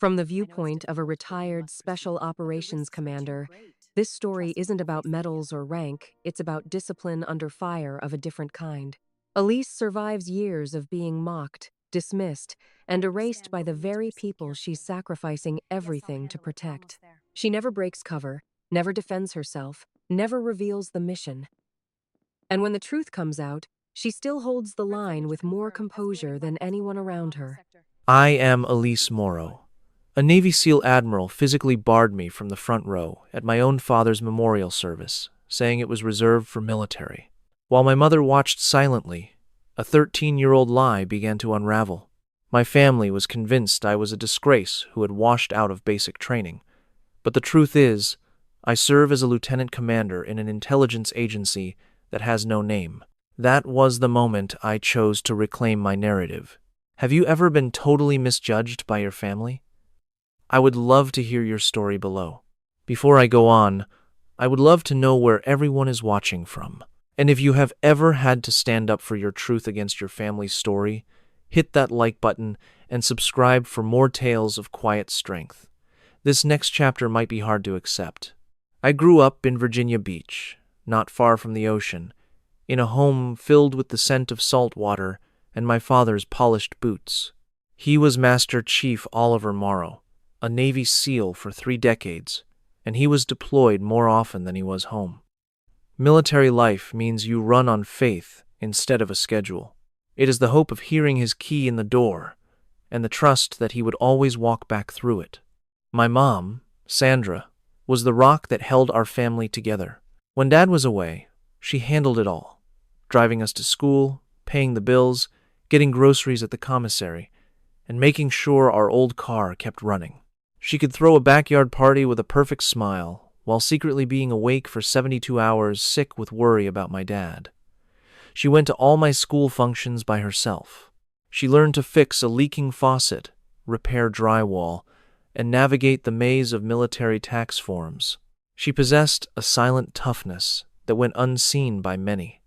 From the viewpoint of a retired Special Operations Commander, this story isn't about medals or rank, it's about discipline under fire of a different kind. Elise survives years of being mocked, dismissed, and erased by the very people she's sacrificing everything to protect. She never breaks cover, never defends herself, never reveals the mission. And when the truth comes out, she still holds the line with more composure than anyone around her. I am Elise Morrow. A Navy SEAL admiral physically barred me from the front row at my own father's memorial service, saying it was reserved for military. While my mother watched silently, a 13-year-old lie began to unravel. My family was convinced I was a disgrace who had washed out of basic training. But the truth is, I serve as a lieutenant commander in an intelligence agency that has no name. That was the moment I chose to reclaim my narrative. Have you ever been totally misjudged by your family? I would love to hear your story below. Before I go on, I would love to know where everyone is watching from. And if you have ever had to stand up for your truth against your family's story, hit that like button and subscribe for more tales of quiet strength. This next chapter might be hard to accept. I grew up in Virginia Beach, not far from the ocean, in a home filled with the scent of salt water and my father's polished boots. He was Master Chief Oliver Morrow, a Navy SEAL for 3 decades, and he was deployed more often than he was home. Military life means you run on faith instead of a schedule. It is the hope of hearing his key in the door, and the trust that he would always walk back through it. My mom, Sandra, was the rock that held our family together. When Dad was away, she handled it all, driving us to school, paying the bills, getting groceries at the commissary, and making sure our old car kept running. She could throw a backyard party with a perfect smile, while secretly being awake for 72 hours, sick with worry about my dad. She went to all my school functions by herself. She learned to fix a leaking faucet, repair drywall, and navigate the maze of military tax forms. She possessed a silent toughness that went unseen by many.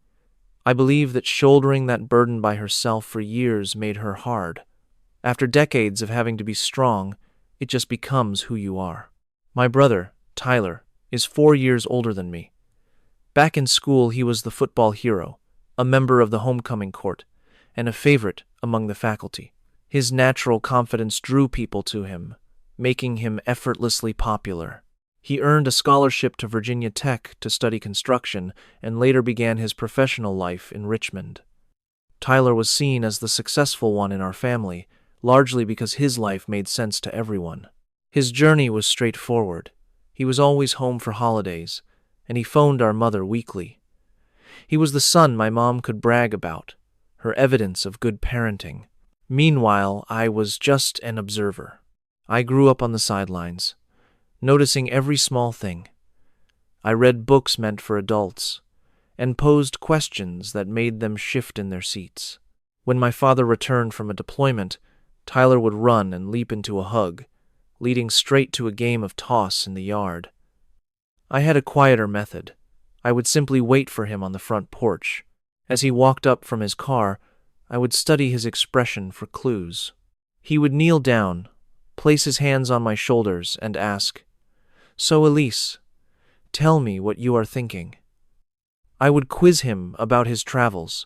I believe that shouldering that burden by herself for years made her hard. After decades of having to be strong, it just becomes who you are. My brother, Tyler, is 4 years older than me. Back in school, he was the football hero, a member of the homecoming court, and a favorite among the faculty. His natural confidence drew people to him, making him effortlessly popular. He earned a scholarship to Virginia Tech to study construction and later began his professional life in Richmond. Tyler was seen as the successful one in our family, largely because his life made sense to everyone. His journey was straightforward. He was always home for holidays, and he phoned our mother weekly. He was the son my mom could brag about, her evidence of good parenting. Meanwhile, I was just an observer. I grew up on the sidelines, noticing every small thing. I read books meant for adults, and posed questions that made them shift in their seats. When my father returned from a deployment, Tyler would run and leap into a hug, leading straight to a game of toss in the yard. I had a quieter method. I would simply wait for him on the front porch. As he walked up from his car, I would study his expression for clues. He would kneel down, place his hands on my shoulders, and ask, "So, Elise, tell me what you are thinking." I would quiz him about his travels,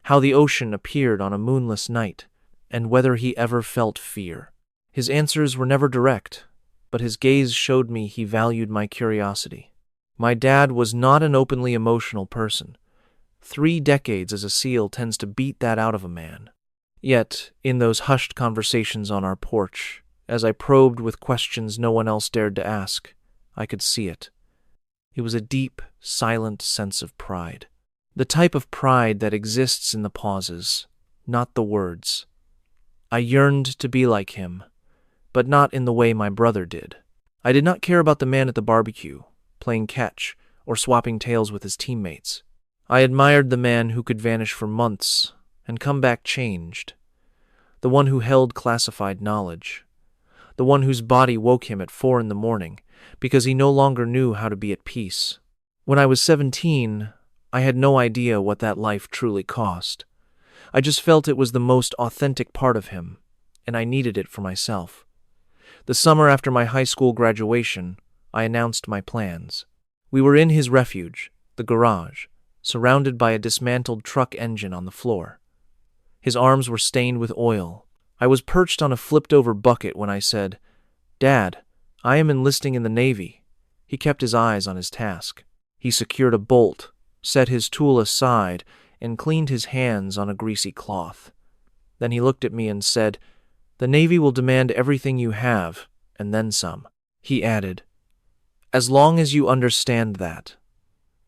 how the ocean appeared on a moonless night, and whether he ever felt fear. His answers were never direct, but his gaze showed me he valued my curiosity. My dad was not an openly emotional person. 3 decades as a SEAL tends to beat that out of a man. Yet, in those hushed conversations on our porch, as I probed with questions no one else dared to ask, I could see it. It was a deep, silent sense of pride. The type of pride that exists in the pauses, not the words. I yearned to be like him, but not in the way my brother did. I did not care about the man at the barbecue, playing catch, or swapping tales with his teammates. I admired the man who could vanish for months and come back changed. The one who held classified knowledge. The one whose body woke him at 4 in the morning because he no longer knew how to be at peace. When I was 17, I had no idea what that life truly cost. I just felt it was the most authentic part of him, and I needed it for myself. The summer after my high school graduation, I announced my plans. We were in his refuge, the garage, surrounded by a dismantled truck engine on the floor. His arms were stained with oil. I was perched on a flipped-over bucket when I said, "Dad, I am enlisting in the Navy." He kept his eyes on his task. He secured a bolt, set his tool aside, and cleaned his hands on a greasy cloth. Then he looked at me and said, "The Navy will demand everything you have, and then some." He added, "As long as you understand that."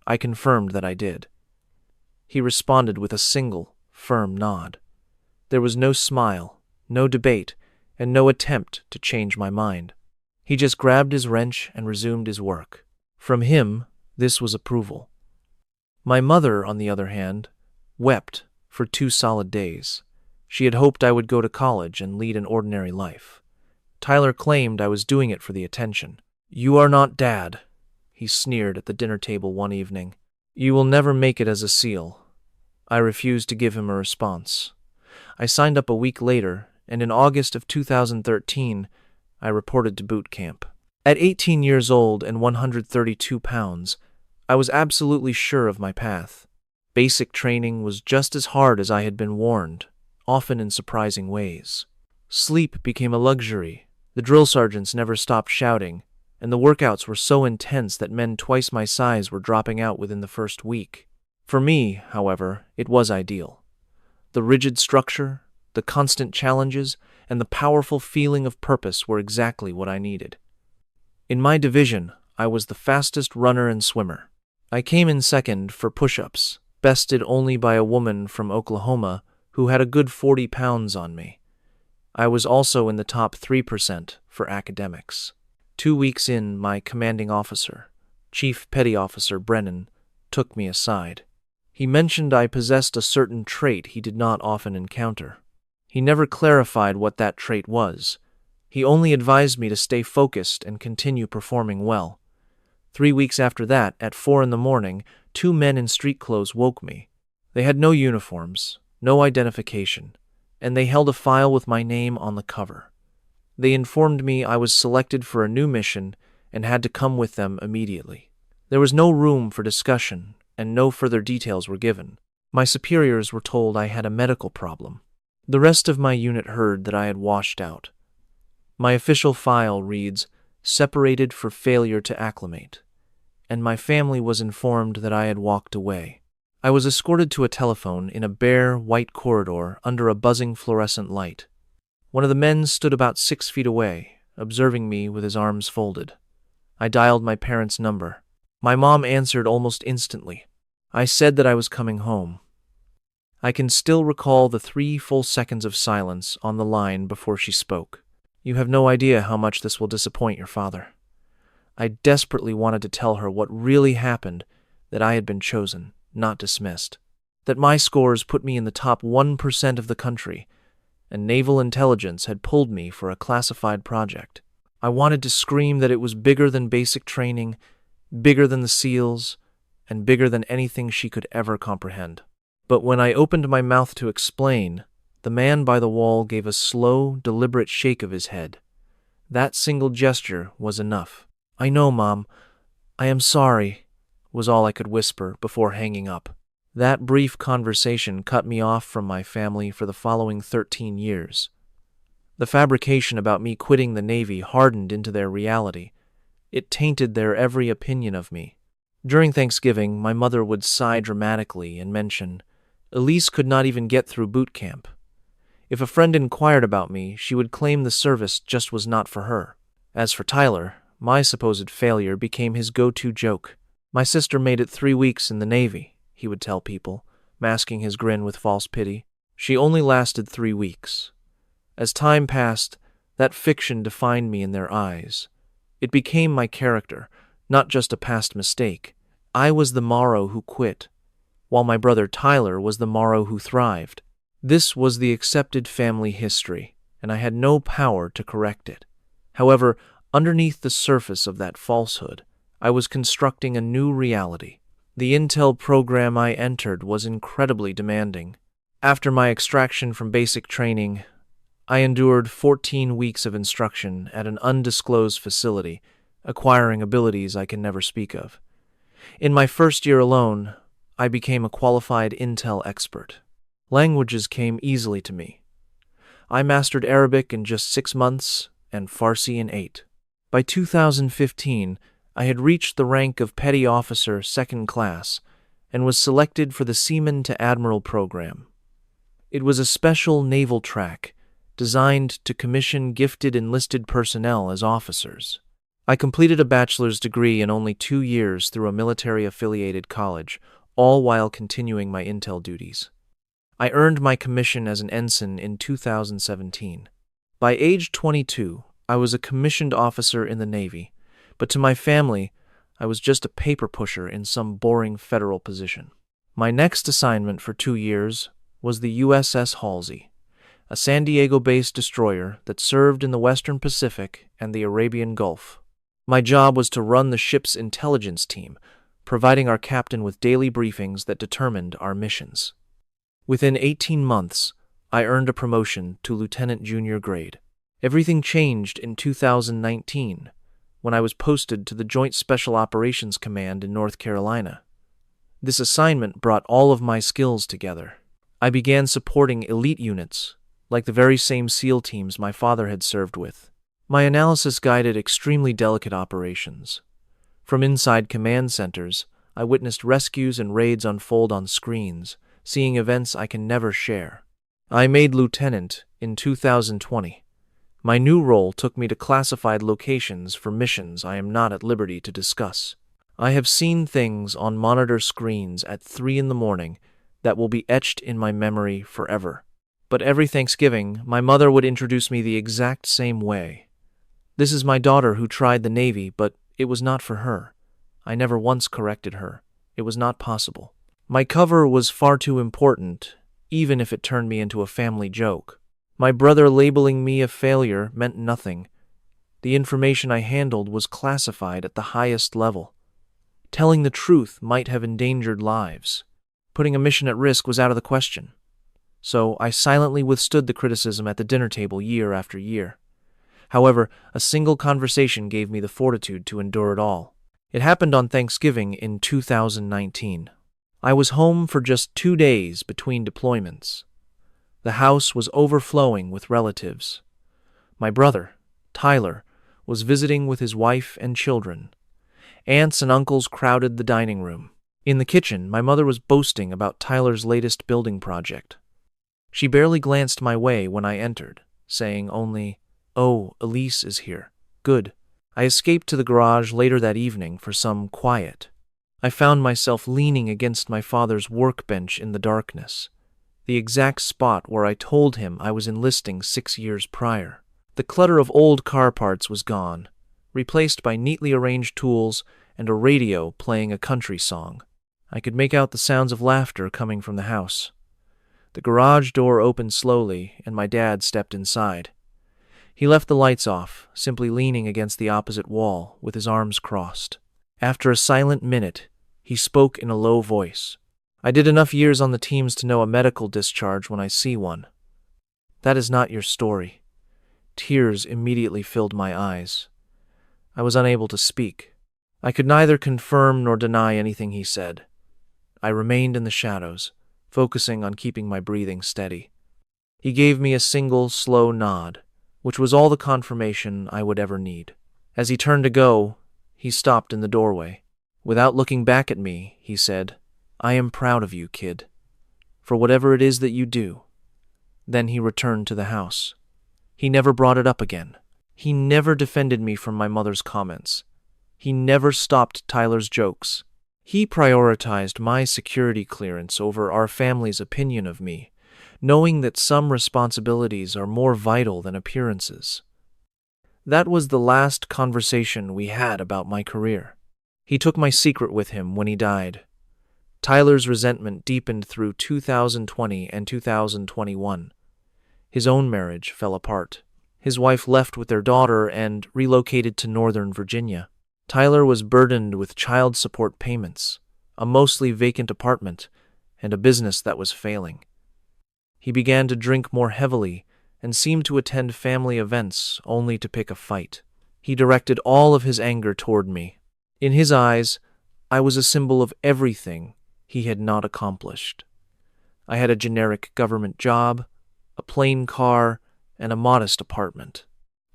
I confirmed that I did. He responded with a single, firm nod. There was no smile, no debate, and no attempt to change my mind. He just grabbed his wrench and resumed his work. From him, this was approval. My mother, on the other hand, wept for 2 solid days. She had hoped I would go to college and lead an ordinary life. Tyler claimed I was doing it for the attention. "You are not Dad," he sneered at the dinner table one evening. "You will never make it as a SEAL." I refused to give him a response. I signed up a week later, and in August of 2013, I reported to boot camp. At 18 years old and 132 pounds, I was absolutely sure of my path. Basic training was just as hard as I had been warned, often in surprising ways. Sleep became a luxury. The drill sergeants never stopped shouting, and the workouts were so intense that men twice my size were dropping out within the first week. For me, however, it was ideal. The rigid structure, the constant challenges, and the powerful feeling of purpose were exactly what I needed. In my division, I was the fastest runner and swimmer. I came in second for push-ups, bested only by a woman from Oklahoma who had a good 40 pounds on me. I was also in the top 3% for academics. 2 weeks in, my commanding officer, Chief Petty Officer Brennan, took me aside. He mentioned I possessed a certain trait he did not often encounter. He never clarified what that trait was. He only advised me to stay focused and continue performing well. 3 weeks after that, at 4 in the morning, 2 men in street clothes woke me. They had no uniforms, no identification, and they held a file with my name on the cover. They informed me I was selected for a new mission and had to come with them immediately. There was no room for discussion, and no further details were given. My superiors were told I had a medical problem. The rest of my unit heard that I had washed out. My official file reads, "Separated for failure to acclimate," and my family was informed that I had walked away. I was escorted to a telephone in a bare, white corridor under a buzzing fluorescent light. One of the men stood about 6 feet away, observing me with his arms folded. I dialed my parents' number. My mom answered almost instantly. I said that I was coming home. I can still recall the 3 full seconds of silence on the line before she spoke. "You have no idea how much this will disappoint your father." I desperately wanted to tell her what really happened, that I had been chosen, not dismissed, that my scores put me in the top 1% of the country, and naval intelligence had pulled me for a classified project. I wanted to scream that it was bigger than basic training, bigger than the SEALs, and bigger than anything she could ever comprehend. But when I opened my mouth to explain, the man by the wall gave a slow, deliberate shake of his head. That single gesture was enough. "I know, Mom. I am sorry," was all I could whisper before hanging up. That brief conversation cut me off from my family for the following 13 years. The fabrication about me quitting the Navy hardened into their reality. It tainted their every opinion of me. During Thanksgiving, my mother would sigh dramatically and mention, "Elise could not even get through boot camp." If a friend inquired about me, she would claim the service just was not for her. As for Tyler, my supposed failure became his go-to joke. "My sister made it 3 weeks in the Navy," he would tell people, masking his grin with false pity. She only lasted 3 weeks. As time passed, that fiction defined me in their eyes. It became my character, not just a past mistake. I was the Morrow who quit, while my brother Tyler was the Morrow who thrived. This was the accepted family history, and I had no power to correct it. However, underneath the surface of that falsehood, I was constructing a new reality. The intel program I entered was incredibly demanding. After my extraction from basic training, I endured 14 weeks of instruction at an undisclosed facility, acquiring abilities I can never speak of. In my first year alone, I became a qualified intel expert. Languages came easily to me. I mastered Arabic in just 6 months and Farsi in 8. By 2015, I had reached the rank of Petty Officer Second Class and was selected for the Seaman to Admiral program. It was a special naval track designed to commission gifted enlisted personnel as officers. I completed a bachelor's degree in only 2 years through a military-affiliated college, all while continuing my intel duties. I earned my commission as an ensign in 2017. By age 22, I was a commissioned officer in the Navy, but to my family, I was just a paper pusher in some boring federal position. My next assignment for 2 years was the USS Halsey, a San Diego-based destroyer that served in the Western Pacific and the Arabian Gulf. My job was to run the ship's intelligence team, providing our captain with daily briefings that determined our missions. Within 18 months, I earned a promotion to lieutenant junior grade. Everything changed in 2019, when I was posted to the Joint Special Operations Command in North Carolina. This assignment brought all of my skills together. I began supporting elite units, like the very same SEAL teams my father had served with. My analysis guided extremely delicate operations. From inside command centers, I witnessed rescues and raids unfold on screens, seeing events I can never share. I made lieutenant in 2020. My new role took me to classified locations for missions I am not at liberty to discuss. I have seen things on monitor screens at 3 in the morning that will be etched in my memory forever. But every Thanksgiving, my mother would introduce me the exact same way. This is my daughter who tried the Navy, but it was not for her. I never once corrected her. It was not possible. My cover was far too important, even if it turned me into a family joke. My brother labeling me a failure meant nothing. The information I handled was classified at the highest level. Telling the truth might have endangered lives. Putting a mission at risk was out of the question. So I silently withstood the criticism at the dinner table year after year. However, a single conversation gave me the fortitude to endure it all. It happened on Thanksgiving in 2019. I was home for just 2 days between deployments. The house was overflowing with relatives. My brother, Tyler, was visiting with his wife and children. Aunts and uncles crowded the dining room. In the kitchen, my mother was boasting about Tyler's latest building project. She barely glanced my way when I entered, saying only, "Oh, Elise is here. Good." I escaped to the garage later that evening for some quiet. I found myself leaning against my father's workbench in the darkness, the exact spot where I told him I was enlisting 6 years prior. The clutter of old car parts was gone, replaced by neatly arranged tools and a radio playing a country song. I could make out the sounds of laughter coming from the house. The garage door opened slowly, and my dad stepped inside. He left the lights off, simply leaning against the opposite wall with his arms crossed. After a silent minute, he spoke in a low voice. "I did enough years on the teams to know a medical discharge when I see one. That is not your story." Tears immediately filled my eyes. I was unable to speak. I could neither confirm nor deny anything he said. I remained in the shadows, focusing on keeping my breathing steady. He gave me a single, slow nod, which was all the confirmation I would ever need. As he turned to go, he stopped in the doorway. Without looking back at me, he said, "I am proud of you, kid, for whatever it is that you do." Then he returned to the house. He never brought it up again. He never defended me from my mother's comments. He never stopped Tyler's jokes. He prioritized my security clearance over our family's opinion of me, knowing that some responsibilities are more vital than appearances. That was the last conversation we had about my career. He took my secret with him when he died. Tyler's resentment deepened through 2020 and 2021. His own marriage fell apart. His wife left with their daughter and relocated to Northern Virginia. Tyler was burdened with child support payments, a mostly vacant apartment, and a business that was failing. He began to drink more heavily and seemed to attend family events only to pick a fight. He directed all of his anger toward me. In his eyes, I was a symbol of everything he had not accomplished. I had a generic government job, a plain car, and a modest apartment.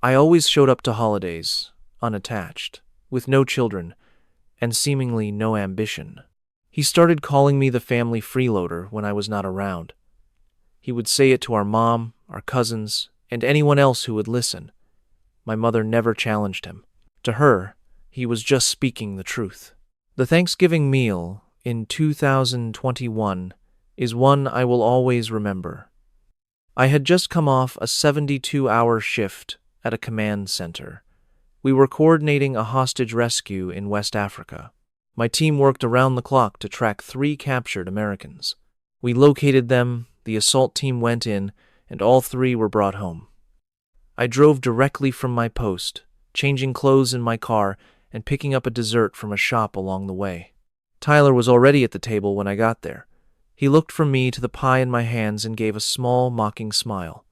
I always showed up to holidays, unattached, with no children, and seemingly no ambition. He started calling me the family freeloader when I was not around. He would say it to our mom, our cousins, and anyone else who would listen. My mother never challenged him. To her, he was just speaking the truth. The Thanksgiving meal in 2021 is one I will always remember. I had just come off a 72-hour shift at a command center. We were coordinating a hostage rescue in West Africa. My team worked around the clock to track 3 captured Americans. We located them, the assault team went in, and all 3 were brought home. I drove directly from my post, changing clothes in my car and picking up a dessert from a shop along the way. Tyler was already at the table when I got there. He looked from me to the pie in my hands and gave a small, mocking smile.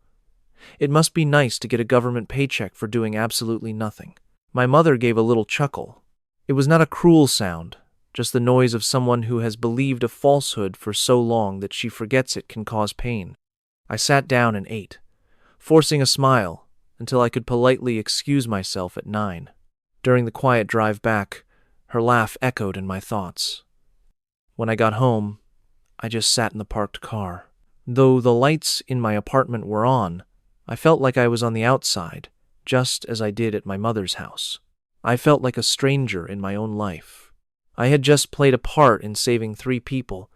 It must be nice to get a government paycheck for doing absolutely nothing. My mother gave a little chuckle. It was not a cruel sound, just the noise of someone who has believed a falsehood for so long that she forgets it can cause pain. I sat down and ate, forcing a smile until I could politely excuse myself at 9. During the quiet drive back, her laugh echoed in my thoughts. When I got home, I just sat in the parked car. Though the lights in my apartment were on, I felt like I was on the outside, just as I did at my mother's house. I felt like a stranger in my own life. I had just played a part in saving 3 people,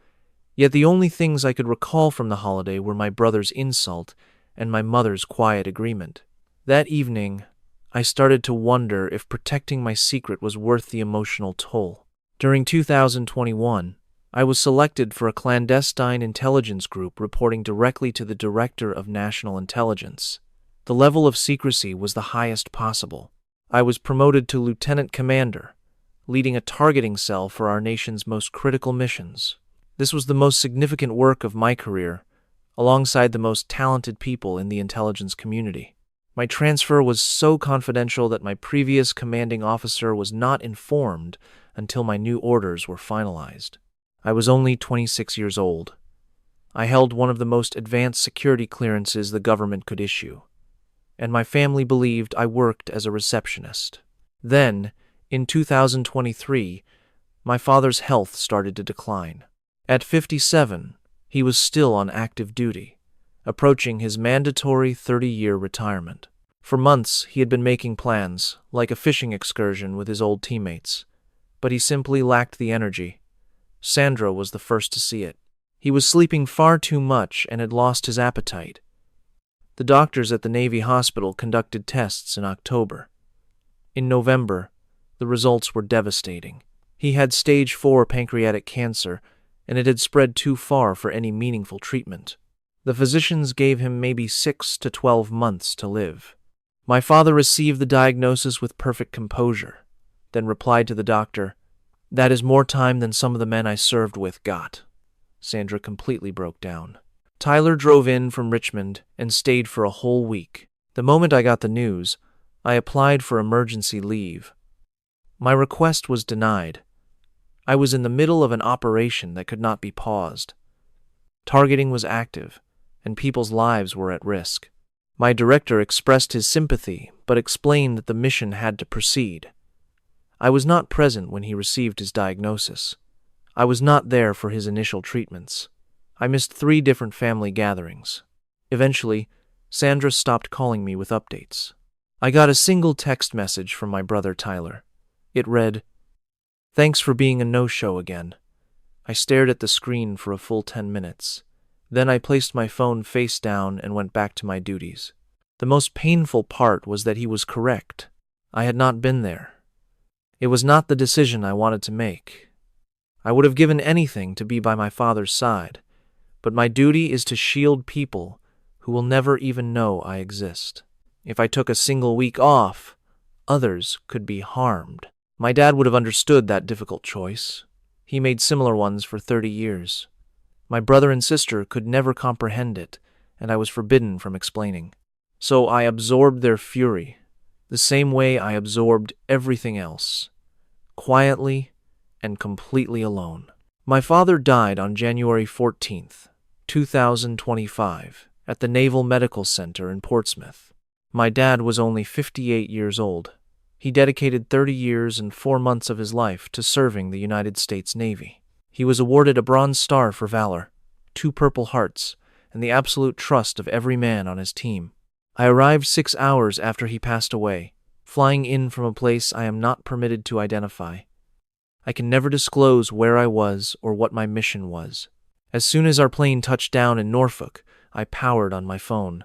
yet the only things I could recall from the holiday were my brother's insult and my mother's quiet agreement. That evening, I started to wonder if protecting my secret was worth the emotional toll. During 2021, I was selected for a clandestine intelligence group reporting directly to the Director of National Intelligence. The level of secrecy was the highest possible. I was promoted to Lieutenant Commander, leading a targeting cell for our nation's most critical missions. This was the most significant work of my career, alongside the most talented people in the intelligence community. My transfer was so confidential that my previous commanding officer was not informed until my new orders were finalized. I was only 26 years old. I held one of the most advanced security clearances the government could issue, and my family believed I worked as a receptionist. Then, in 2023, my father's health started to decline. At 57, he was still on active duty, approaching his mandatory 30-year retirement. For months, he had been making plans, like a fishing excursion with his old teammates, but he simply lacked the energy. Sandra was the first to see it. He was sleeping far too much and had lost his appetite. The doctors at the Navy hospital conducted tests in October. In November, the results were devastating. He had stage 4 pancreatic cancer, and it had spread too far for any meaningful treatment. The physicians gave him maybe 6 to 12 months to live. My father received the diagnosis with perfect composure, then replied to the doctor, "That is more time than some of the men I served with got." Sandra completely broke down. Tyler drove in from Richmond and stayed for a whole week. The moment I got the news, I applied for emergency leave. My request was denied. I was in the middle of an operation that could not be paused. Targeting was active, and people's lives were at risk. My director expressed his sympathy, but explained that the mission had to proceed. I was not present when he received his diagnosis. I was not there for his initial treatments. I missed 3 different family gatherings. Eventually, Sandra stopped calling me with updates. I got a single text message from my brother Tyler. It read, "Thanks for being a no-show again." I stared at the screen for a full 10 minutes. Then I placed my phone face down and went back to my duties. The most painful part was that he was correct. I had not been there. It was not the decision I wanted to make. I would have given anything to be by my father's side, but my duty is to shield people who will never even know I exist. If I took a single week off, others could be harmed. My dad would have understood that difficult choice. He made similar ones for 30 years. My brother and sister could never comprehend it, and I was forbidden from explaining. So I absorbed their fury, the same way I absorbed everything else, quietly and completely alone. My father died on January 14th, 2025, at the Naval Medical Center in Portsmouth. My dad was only 58 years old. He dedicated 30 years and 4 months of his life to serving the United States Navy. He was awarded a Bronze Star for valor, 2 Purple Hearts, and the absolute trust of every man on his team. I arrived 6 hours after he passed away, flying in from a place I am not permitted to identify. I can never disclose where I was or what my mission was. As soon as our plane touched down in Norfolk, I powered on my phone.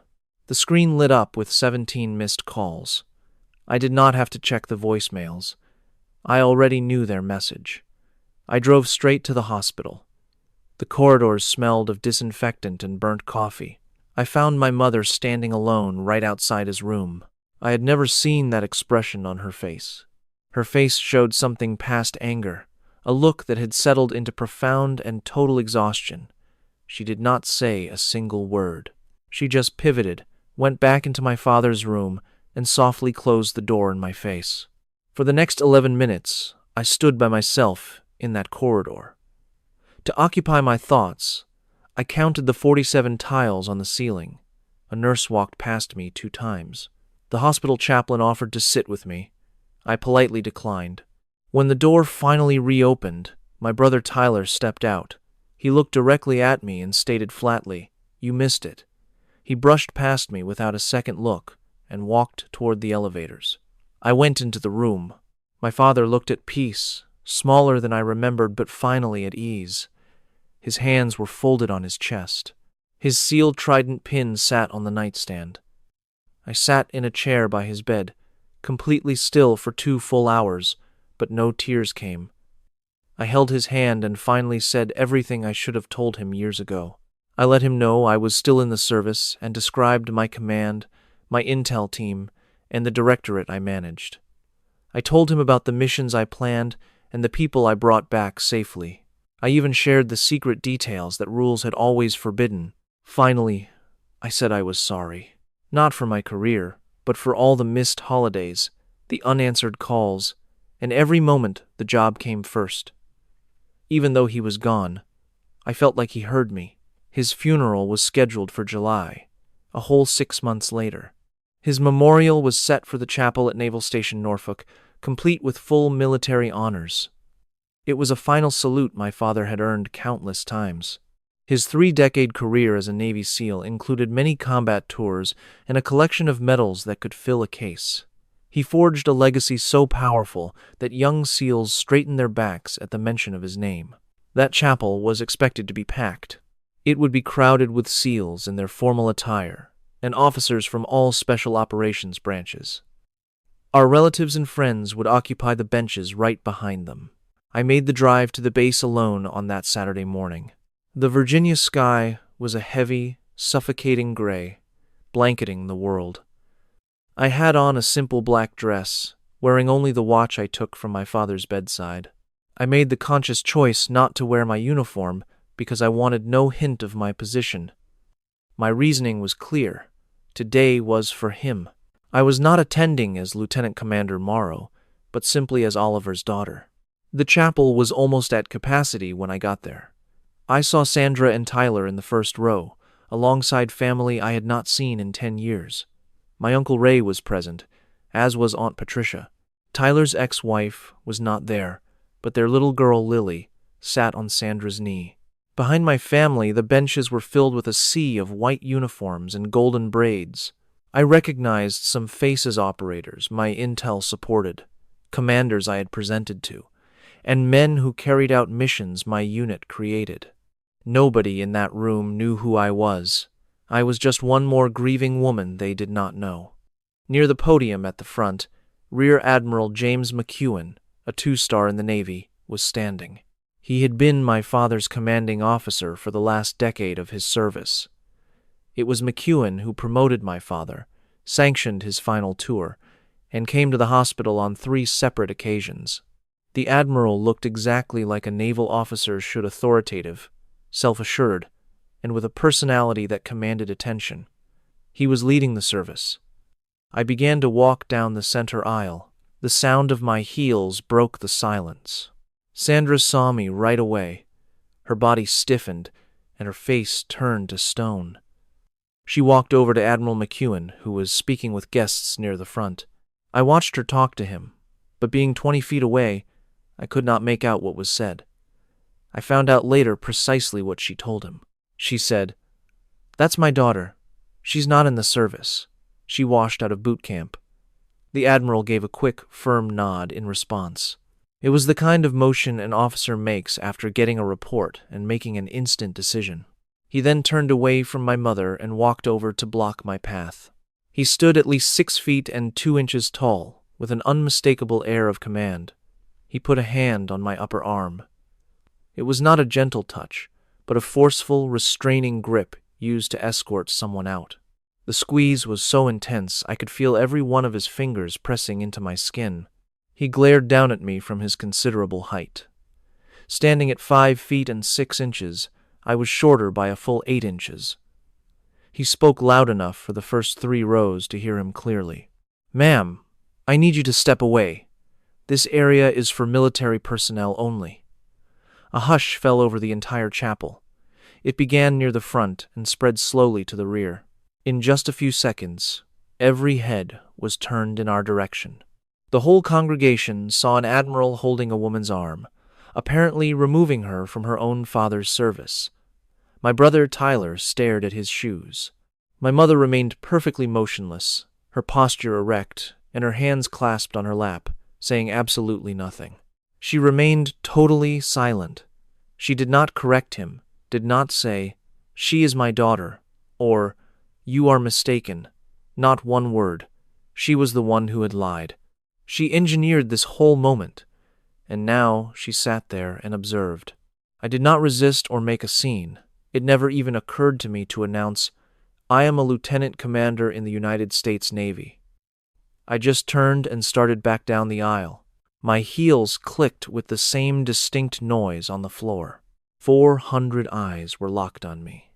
The screen lit up with 17 missed calls. I did not have to check the voicemails. I already knew their message. I drove straight to the hospital. The corridors smelled of disinfectant and burnt coffee. I found my mother standing alone right outside his room. I had never seen that expression on her face. Her face showed something past anger, a look that had settled into profound and total exhaustion. She did not say a single word. She just pivoted, went back into my father's room, and softly closed the door in my face. For the next 11 minutes, I stood by myself in that corridor. To occupy my thoughts, I counted the 47 tiles on the ceiling. A nurse walked past me 2 times. The hospital chaplain offered to sit with me. I politely declined. When the door finally reopened, my brother Tyler stepped out. He looked directly at me and stated flatly, "You missed it." He brushed past me without a second look and walked toward the elevators. I went into the room. My father looked at peace, smaller than I remembered but finally at ease. His hands were folded on his chest. His sealed trident pin sat on the nightstand. I sat in a chair by his bed, completely still for 2 full hours, but no tears came. I held his hand and finally said everything I should have told him years ago. I let him know I was still in the service and described my command, my intel team, and the directorate I managed. I told him about the missions I planned and the people I brought back safely. I even shared the secret details that rules had always forbidden. Finally, I said I was sorry. Not for my career, but for all the missed holidays, the unanswered calls, and every moment the job came first. Even though he was gone, I felt like he heard me. His funeral was scheduled for July, a whole 6 months later. His memorial was set for the chapel at Naval Station Norfolk, complete with full military honors. It was a final salute my father had earned countless times. His 3-decade career as a Navy SEAL included many combat tours and a collection of medals that could fill a case. He forged a legacy so powerful that young SEALs straightened their backs at the mention of his name. That chapel was expected to be packed. It would be crowded with SEALs in their formal attire and officers from all special operations branches. Our relatives and friends would occupy the benches right behind them. I made the drive to the base alone on that Saturday morning. The Virginia sky was a heavy, suffocating gray, blanketing the world. I had on a simple black dress, wearing only the watch I took from my father's bedside. I made the conscious choice not to wear my uniform because I wanted no hint of my position. My reasoning was clear. Today was for him. I was not attending as Lieutenant Commander Morrow, but simply as Oliver's daughter. The chapel was almost at capacity when I got there. I saw Sandra and Tyler in the first row, alongside family I had not seen in 10 years. My Uncle Ray was present, as was Aunt Patricia. Tyler's ex-wife was not there, but their little girl Lily sat on Sandra's knee. Behind my family, the benches were filled with a sea of white uniforms and golden braids. I recognized some faces operators my intel supported, commanders I had presented to, and men who carried out missions my unit created. Nobody in that room knew who I was. I was just one more grieving woman they did not know. Near the podium at the front, Rear Admiral James McEwen, a 2-star in the Navy, was standing. He had been my father's commanding officer for the last decade of his service. It was McEwen who promoted my father, sanctioned his final tour, and came to the hospital on 3 separate occasions. The Admiral looked exactly like a naval officer should: authoritative, self-assured, and with a personality that commanded attention. He was leading the service. I began to walk down the center aisle. The sound of my heels broke the silence. Sandra saw me right away. Her body stiffened, and her face turned to stone. She walked over to Admiral McEwen, who was speaking with guests near the front. I watched her talk to him, but being 20 feet away, I could not make out what was said. I found out later precisely what she told him. She said, "That's my daughter. She's not in the service. She washed out of boot camp." The Admiral gave a quick, firm nod in response. It was the kind of motion an officer makes after getting a report and making an instant decision. He then turned away from my mother and walked over to block my path. He stood at least 6 feet and 2 inches tall, with an unmistakable air of command. He put a hand on my upper arm. It was not a gentle touch, but a forceful, restraining grip used to escort someone out. The squeeze was so intense I could feel every one of his fingers pressing into my skin. He glared down at me from his considerable height. Standing at 5 feet and 6 inches, I was shorter by a full 8 inches. He spoke loud enough for the first 3 rows to hear him clearly. "Ma'am, I need you to step away. This area is for military personnel only." A hush fell over the entire chapel. It began near the front and spread slowly to the rear. In just a few seconds, every head was turned in our direction. The whole congregation saw an admiral holding a woman's arm, apparently removing her from her own father's service. My brother Tyler stared at his shoes. My mother remained perfectly motionless, her posture erect, and her hands clasped on her lap, saying absolutely nothing. She remained totally silent. She did not correct him, did not say, "She is my daughter," or "You are mistaken." Not one word. She was the one who had lied. She engineered this whole moment, and now she sat there and observed. I did not resist or make a scene. It never even occurred to me to announce, "I am a lieutenant commander in the United States Navy." I just turned and started back down the aisle. My heels clicked with the same distinct noise on the floor. 400 eyes were locked on me.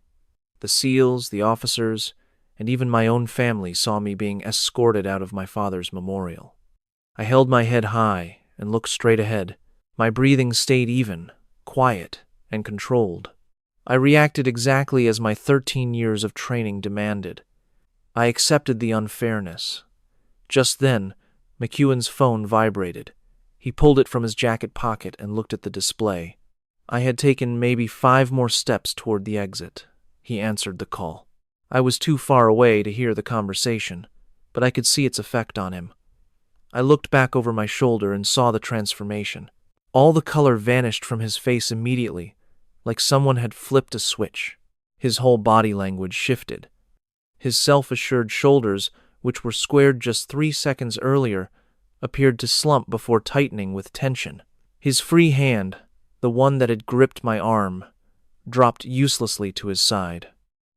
The SEALs, the officers, and even my own family saw me being escorted out of my father's memorial. I held my head high and looked straight ahead. My breathing stayed even, quiet, and controlled. I reacted exactly as my 13 years of training demanded. I accepted the unfairness. Just then, McEwen's phone vibrated. He pulled it from his jacket pocket and looked at the display. I had taken maybe 5 more steps toward the exit. He answered the call. I was too far away to hear the conversation, but I could see its effect on him. I looked back over my shoulder and saw the transformation. All the color vanished from his face immediately, like someone had flipped a switch. His whole body language shifted. His self-assured shoulders, which were squared just 3 seconds earlier, appeared to slump before tightening with tension. His free hand, the one that had gripped my arm, dropped uselessly to his side.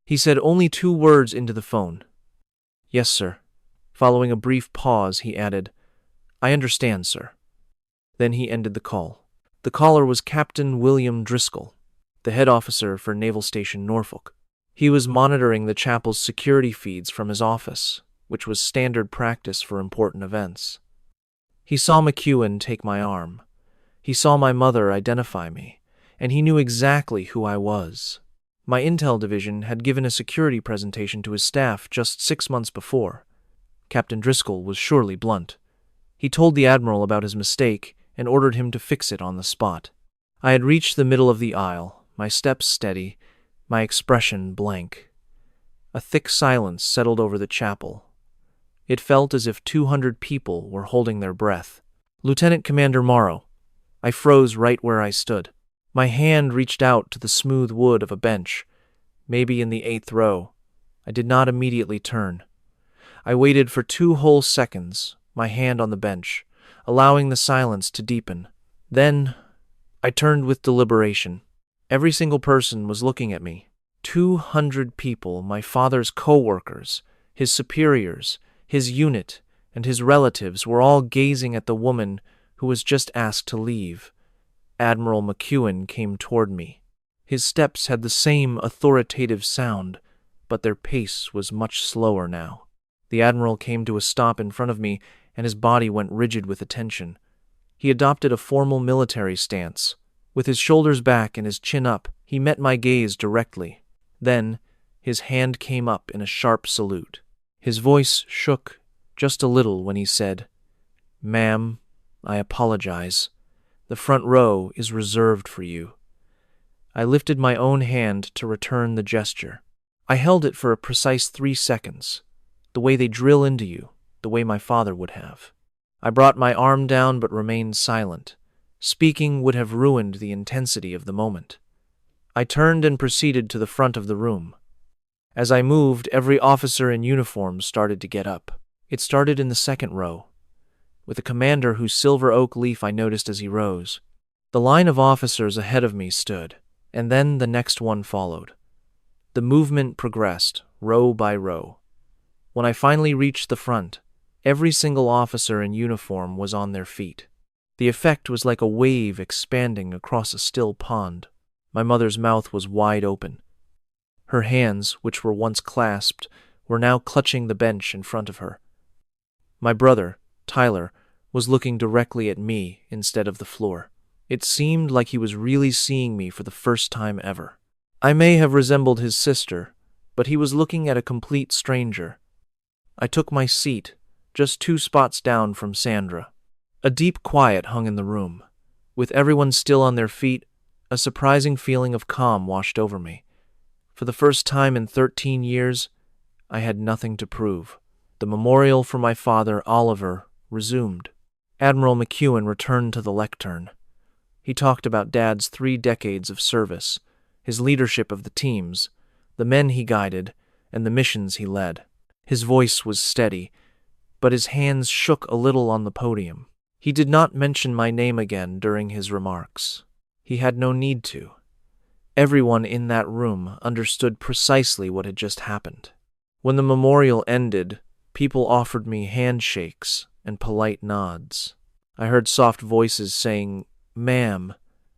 He said only 2 words into the phone. "Yes, sir." Following a brief pause, he added, "I understand, sir." Then he ended the call. The caller was Captain William Driscoll, the head officer for Naval Station Norfolk. He was monitoring the chapel's security feeds from his office, which was standard practice for important events. He saw McEwen take my arm. He saw my mother identify me, and he knew exactly who I was. My intel division had given a security presentation to his staff just 6 months before. Captain Driscoll was surely blunt. He told the Admiral about his mistake and ordered him to fix it on the spot. I had reached the middle of the aisle, my steps steady, my expression blank. A thick silence settled over the chapel. It felt as if 200 people were holding their breath. "Lieutenant Commander Morrow." I froze right where I stood. My hand reached out to the smooth wood of a bench, maybe in the 8th row. I did not immediately turn. I waited for 2 whole seconds, my hand on the bench, allowing the silence to deepen. Then, I turned with deliberation. Every single person was looking at me. 200 people, my father's co-workers, his superiors, his unit, and his relatives were all gazing at the woman who was just asked to leave. Admiral McEwen came toward me. His steps had the same authoritative sound, but their pace was much slower now. The Admiral came to a stop in front of me, and his body went rigid with attention. He adopted a formal military stance. With his shoulders back and his chin up, he met my gaze directly. Then, his hand came up in a sharp salute. His voice shook just a little when he said, "Ma'am, I apologize. The front row is reserved for you." I lifted my own hand to return the gesture. I held it for a precise 3 seconds, the way they drill into you, the way my father would have. I brought my arm down but remained silent. Speaking would have ruined the intensity of the moment. I turned and proceeded to the front of the room. As I moved, every officer in uniform started to get up. It started in the second row, with a commander whose silver oak leaf I noticed as he rose. The line of officers ahead of me stood, and then the next one followed. The movement progressed, row by row. When I finally reached the front, every single officer in uniform was on their feet. The effect was like a wave expanding across a still pond. My mother's mouth was wide open. Her hands, which were once clasped, were now clutching the bench in front of her. My brother, Tyler, was looking directly at me instead of the floor. It seemed like he was really seeing me for the first time ever. I may have resembled his sister, but he was looking at a complete stranger. I took my seat, just 2 spots down from Sandra. A deep quiet hung in the room. With everyone still on their feet, a surprising feeling of calm washed over me. For the first time in 13 years, I had nothing to prove. The memorial for my father, Oliver, resumed. Admiral McEwen returned to the lectern. He talked about Dad's 3 decades of service, his leadership of the teams, the men he guided, and the missions he led. His voice was steady, but his hands shook a little on the podium. He did not mention my name again during his remarks. He had no need to. Everyone in that room understood precisely what had just happened. When the memorial ended, people offered me handshakes and polite nods. I heard soft voices saying, "Ma'am,"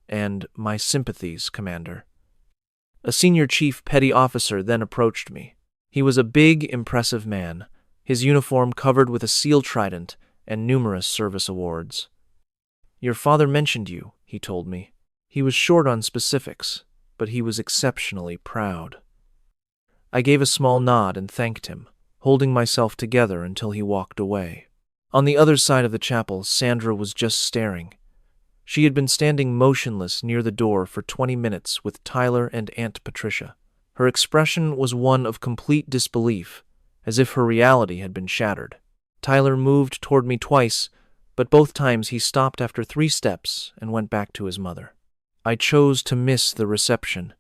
and "My sympathies, Commander." A senior chief petty officer then approached me. He was a big, impressive man, his uniform covered with a seal trident and numerous service awards. "Your father mentioned you," he told me. He was short on specifics, but he was exceptionally proud. I gave a small nod and thanked him, holding myself together until he walked away. On the other side of the chapel, Sandra was just staring. She had been standing motionless near the door for 20 minutes with Tyler and Aunt Patricia. Her expression was one of complete disbelief, as if her reality had been shattered. Tyler moved toward me twice, but both times he stopped after 3 steps and went back to his mother. I chose to miss the reception.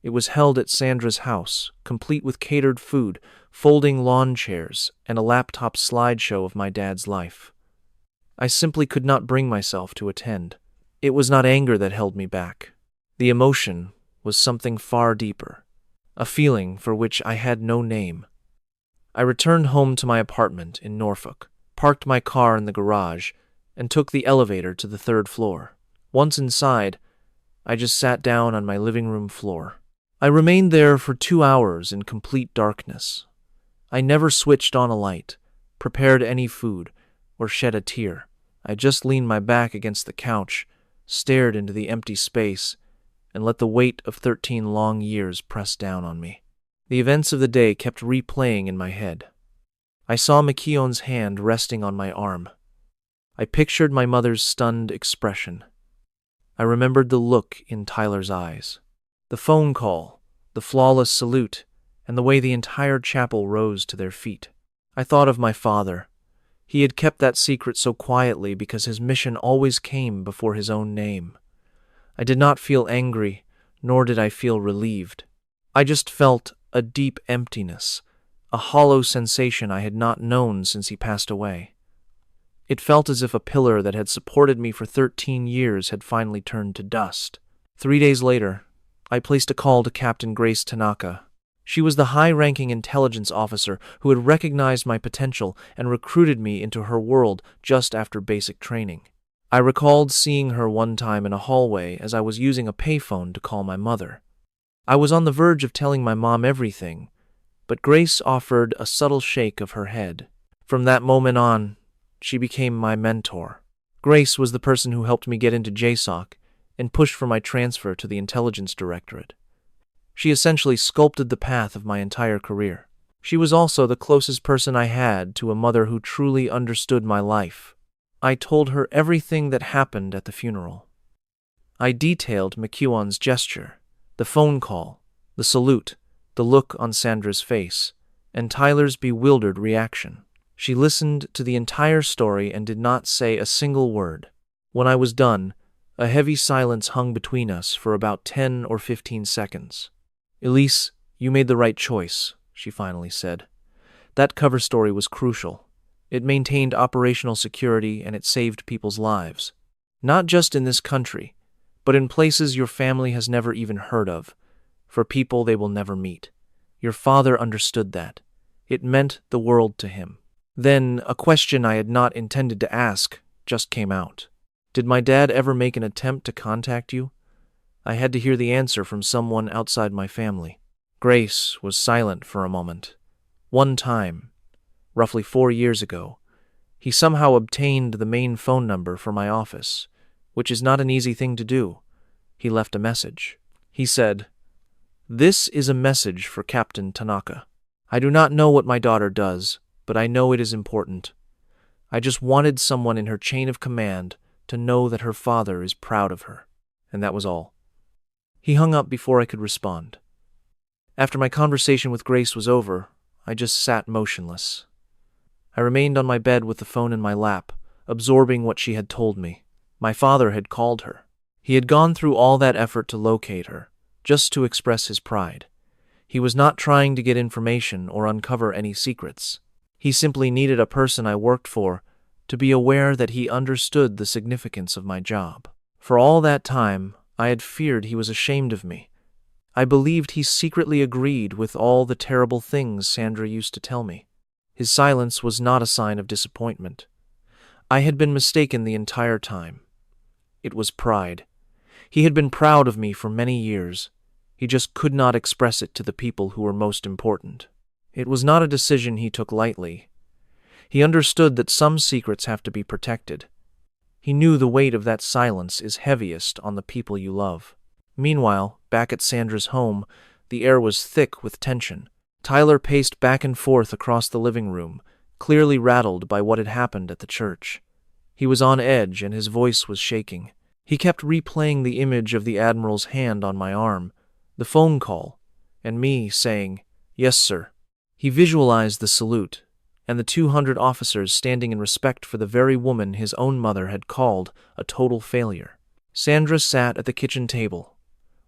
It was held at Sandra's house, complete with catered food, folding lawn chairs, and a laptop slideshow of my dad's life. I simply could not bring myself to attend. It was not anger that held me back. The emotion was something far deeper, a feeling for which I had no name. I returned home to my apartment in Norfolk, parked my car in the garage, and took the elevator to the 3rd floor. Once inside, I just sat down on my living room floor. I remained there for 2 hours in complete darkness. I never switched on a light, prepared any food, or shed a tear. I just leaned my back against the couch, stared into the empty space, and let the weight of 13 long years press down on me. The events of the day kept replaying in my head. I saw McKeown's hand resting on my arm. I pictured my mother's stunned expression. I remembered the look in Tyler's eyes, the phone call, the flawless salute, and the way the entire chapel rose to their feet. I thought of my father. He had kept that secret so quietly because his mission always came before his own name. I did not feel angry, nor did I feel relieved. I just felt a deep emptiness, a hollow sensation I had not known since he passed away. It felt as if a pillar that had supported me for 13 years had finally turned to dust. 3 days later, I placed a call to Captain Grace Tanaka. She was the high-ranking intelligence officer who had recognized my potential and recruited me into her world just after basic training. I recalled seeing her one time in a hallway as I was using a payphone to call my mother. I was on the verge of telling my mom everything, but Grace offered a subtle shake of her head. From that moment on, she became my mentor. Grace was the person who helped me get into JSOC and pushed for my transfer to the Intelligence Directorate. She essentially sculpted the path of my entire career. She was also the closest person I had to a mother who truly understood my life. I told her everything that happened at the funeral. I detailed McEwan's gesture, the phone call, the salute, the look on Sandra's face, and Tyler's bewildered reaction. She listened to the entire story and did not say a single word. When I was done, a heavy silence hung between us for about 10 or 15 seconds. "Elise, you made the right choice," she finally said. "That cover story was crucial. It maintained operational security and it saved people's lives. Not just in this country, but in places your family has never even heard of, for people they will never meet. Your father understood that. It meant the world to him." Then, a question I had not intended to ask just came out. "Did my dad ever make an attempt to contact you?" I had to hear the answer from someone outside my family. Grace was silent for a moment. One time, roughly 4 years ago, he somehow obtained the main phone number for my office, which is not an easy thing to do. He left a message. He said, "This is a message for Captain Tanaka. I do not know what my daughter does, but I know it is important. I just wanted someone in her chain of command to know that her father is proud of her." And that was all. He hung up before I could respond. After my conversation with Grace was over, I just sat motionless. I remained on my bed with the phone in my lap, absorbing what she had told me. My father had called her. He had gone through all that effort to locate her, just to express his pride. He was not trying to get information or uncover any secrets. He simply needed a person I worked for to be aware that he understood the significance of my job. For all that time, I had feared he was ashamed of me. I believed he secretly agreed with all the terrible things Sandra used to tell me. His silence was not a sign of disappointment. I had been mistaken the entire time. It was pride. He had been proud of me for many years. He just could not express it to the people who were most important. It was not a decision he took lightly. He understood that some secrets have to be protected. He knew the weight of that silence is heaviest on the people you love. Meanwhile, back at Sandra's home, the air was thick with tension. Tyler paced back and forth across the living room, clearly rattled by what had happened at the church. He was on edge and his voice was shaking. He kept replaying the image of the Admiral's hand on my arm, the phone call, and me saying, "Yes, sir." He visualized the salute, and the 200 officers standing in respect for the very woman his own mother had called a total failure. Sandra sat at the kitchen table,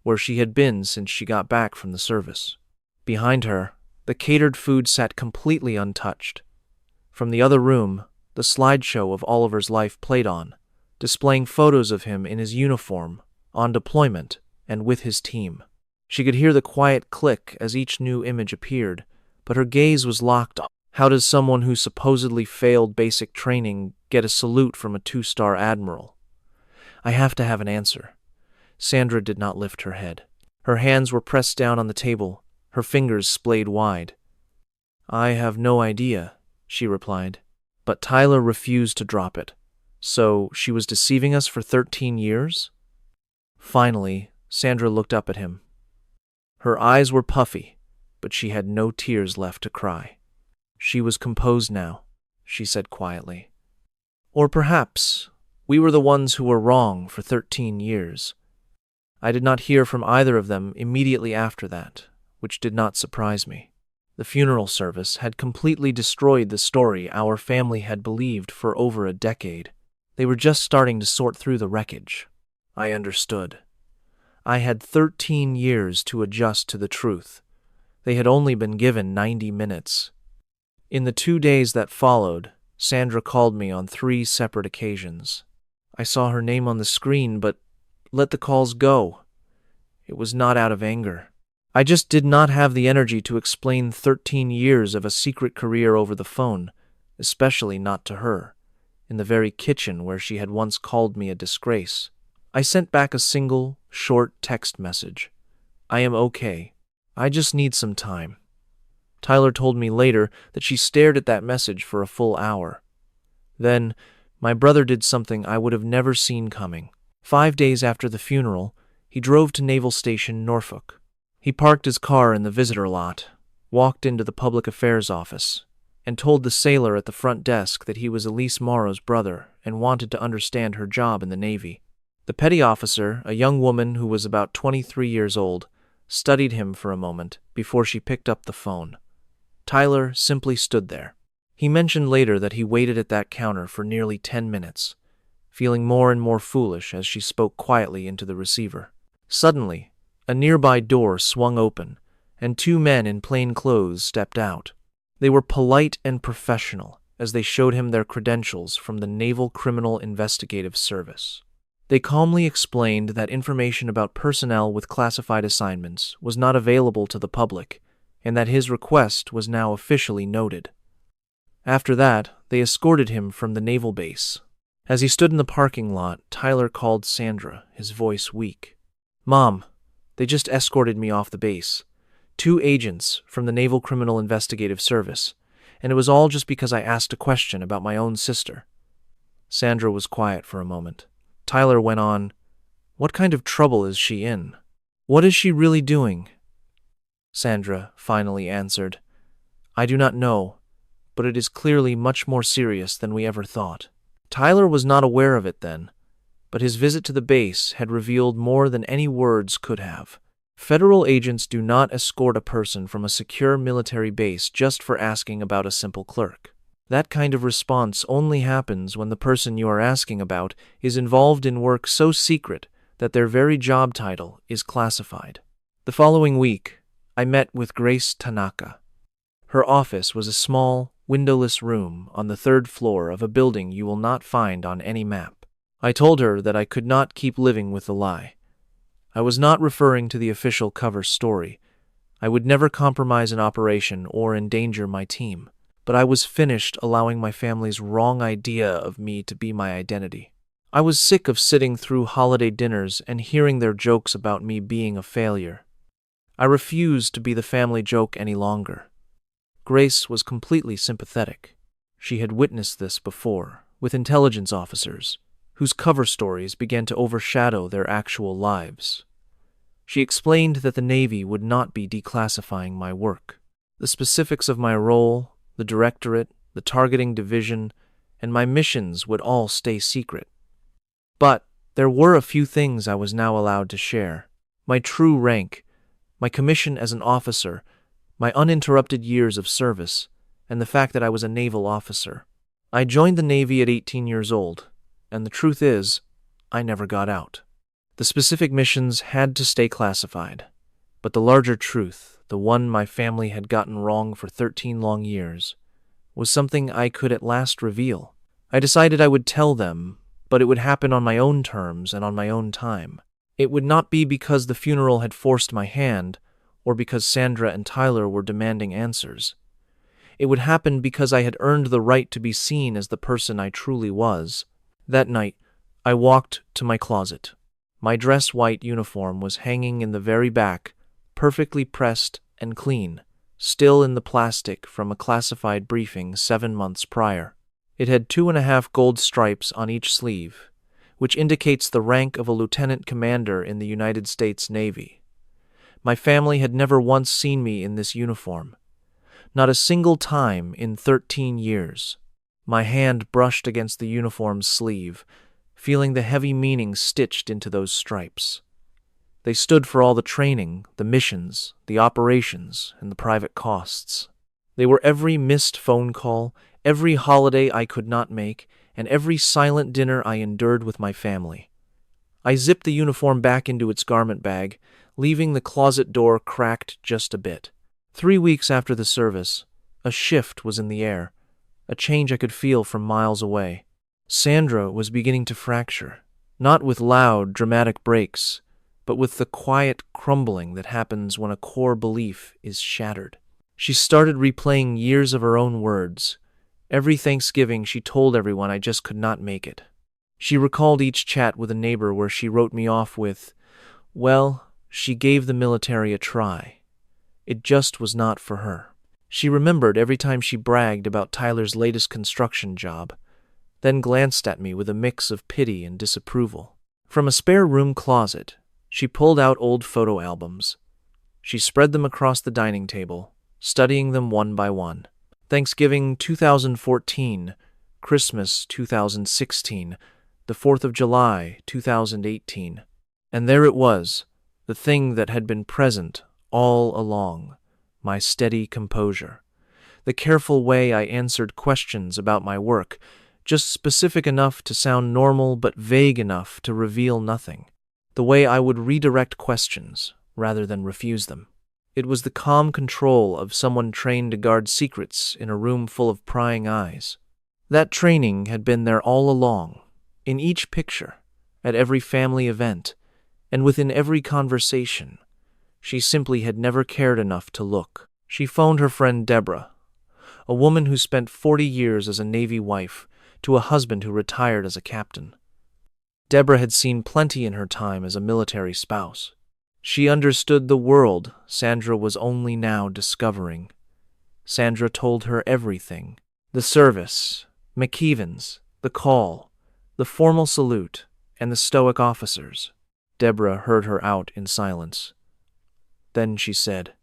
where she had been since she got back from the service. Behind her, the catered food sat completely untouched. From the other room, the slideshow of Oliver's life played on, displaying photos of him in his uniform, on deployment, and with his team. She could hear the quiet click as each new image appeared, but her gaze was locked on. How does someone who supposedly failed basic training get a salute from a 2-star admiral? I have to have an answer. Sandra did not lift her head. Her hands were pressed down on the table, her fingers splayed wide. "I have no idea," she replied. But Tyler refused to drop it. So she was deceiving us for 13 years? Finally, Sandra looked up at him. Her eyes were puffy, but she had no tears left to cry. She was composed now, she said quietly. "Or perhaps we were the ones who were wrong for 13 years. I did not hear from either of them immediately after that, which did not surprise me. The funeral service had completely destroyed the story our family had believed for over a decade. They were just starting to sort through the wreckage. I understood. I had 13 years to adjust to the truth. They had only been given 90 minutes. In the 2 days that followed, Sandra called me on 3 separate occasions. I saw her name on the screen, but let the calls go. It was not out of anger. I just did not have the energy to explain 13 years of a secret career over the phone, especially not to her, in the very kitchen where she had once called me a disgrace. I sent back a single, short text message. "I am okay. I just need some time." Tyler told me later that she stared at that message for a full hour. Then, my brother did something I would have never seen coming. 5 days after the funeral, he drove to Naval Station Norfolk. He parked his car in the visitor lot, walked into the public affairs office, and told the sailor at the front desk that he was Elise Morrow's brother and wanted to understand her job in the Navy. The petty officer, a young woman who was about 23 years old, studied him for a moment before she picked up the phone. Tyler simply stood there. He mentioned later that he waited at that counter for nearly 10 minutes, feeling more and more foolish as she spoke quietly into the receiver. Suddenly, a nearby door swung open, and 2 men in plain clothes stepped out. They were polite and professional as they showed him their credentials from the Naval Criminal Investigative Service. They calmly explained that information about personnel with classified assignments was not available to the public, and that his request was now officially noted. After that, they escorted him from the naval base. As he stood in the parking lot, Tyler called Sandra, his voice weak. "Mom, they just escorted me off the base. 2 agents from the Naval Criminal Investigative Service, and it was all just because I asked a question about my own sister." Sandra was quiet for a moment. Tyler went on, "What kind of trouble is she in? What is she really doing?" Sandra finally answered, "I do not know, but it is clearly much more serious than we ever thought." Tyler was not aware of it then, but his visit to the base had revealed more than any words could have. Federal agents do not escort a person from a secure military base just for asking about a simple clerk. That kind of response only happens when the person you are asking about is involved in work so secret that their very job title is classified. The following week, I met with Grace Tanaka. Her office was a small, windowless room on the 3rd floor of a building you will not find on any map. I told her that I could not keep living with the lie. I was not referring to the official cover story. I would never compromise an operation or endanger my team, but I was finished allowing my family's wrong idea of me to be my identity. I was sick of sitting through holiday dinners and hearing their jokes about me being a failure. I refused to be the family joke any longer. Grace was completely sympathetic. She had witnessed this before, with intelligence officers, whose cover stories began to overshadow their actual lives. She explained that the Navy would not be declassifying my work. The specifics of my role, the directorate, the targeting division, and my missions would all stay secret. But there were a few things I was now allowed to share. My true rank, my commission as an officer, my uninterrupted years of service, and the fact that I was a naval officer. I joined the Navy at 18 years old, and the truth is, I never got out. The specific missions had to stay classified, but the larger truth, the one my family had gotten wrong for 13 long years, was something I could at last reveal. I decided I would tell them, but it would happen on my own terms and on my own time. It would not be because the funeral had forced my hand, or because Sandra and Tyler were demanding answers. It would happen because I had earned the right to be seen as the person I truly was. That night, I walked to my closet. My dress white uniform was hanging in the very back, perfectly pressed and clean, still in the plastic from a classified briefing 7 months prior. It had 2.5 gold stripes on each sleeve, which indicates the rank of a lieutenant commander in the United States Navy. My family had never once seen me in this uniform. Not a single time in 13 years. My hand brushed against the uniform's sleeve, feeling the heavy meaning stitched into those stripes. They stood for all the training, the missions, the operations, and the private costs. They were every missed phone call, every holiday I could not make, and every silent dinner I endured with my family. I zipped the uniform back into its garment bag, leaving the closet door cracked just a bit. 3 weeks after the service, a shift was in the air, a change I could feel from miles away. Sandra was beginning to fracture, not with loud, dramatic breaks, but with the quiet crumbling that happens when a core belief is shattered. She started replaying years of her own words. Every Thanksgiving she told everyone I just could not make it. She recalled each chat with a neighbor where she wrote me off with, "Well, she gave the military a try. It just was not for her." She remembered every time she bragged about Tyler's latest construction job, then glanced at me with a mix of pity and disapproval. From a spare room closet, she pulled out old photo albums. She spread them across the dining table, studying them one by one. Thanksgiving 2014, Christmas 2016, the 4th of July 2018. And there it was, the thing that had been present all along, my steady composure. The careful way I answered questions about my work, just specific enough to sound normal but vague enough to reveal nothing. The way I would redirect questions rather than refuse them. It was the calm control of someone trained to guard secrets in a room full of prying eyes. That training had been there all along, in each picture, at every family event, and within every conversation. She simply had never cared enough to look. She phoned her friend Deborah, a woman who spent 40 years as a Navy wife to a husband who retired as a captain. Deborah had seen plenty in her time as a military spouse. She understood the world Sandra was only now discovering. Sandra told her everything. The service, McKeevan's, the call, the formal salute, and the stoic officers. Deborah heard her out in silence. Then she said,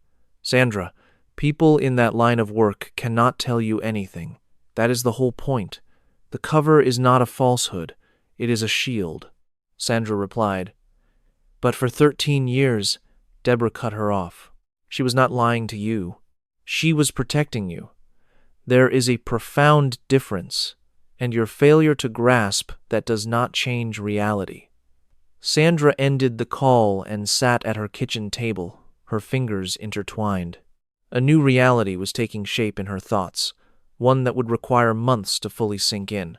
"Sandra, people in that line of work cannot tell you anything. That is the whole point. The cover is not a falsehood. It is a shield." Sandra replied, "But for 13 years, Deborah cut her off. She was not lying to you. She was protecting you. There is a profound difference, and your failure to grasp that does not change reality." Sandra ended the call and sat at her kitchen table, her fingers intertwined. A new reality was taking shape in her thoughts, one that would require months to fully sink in.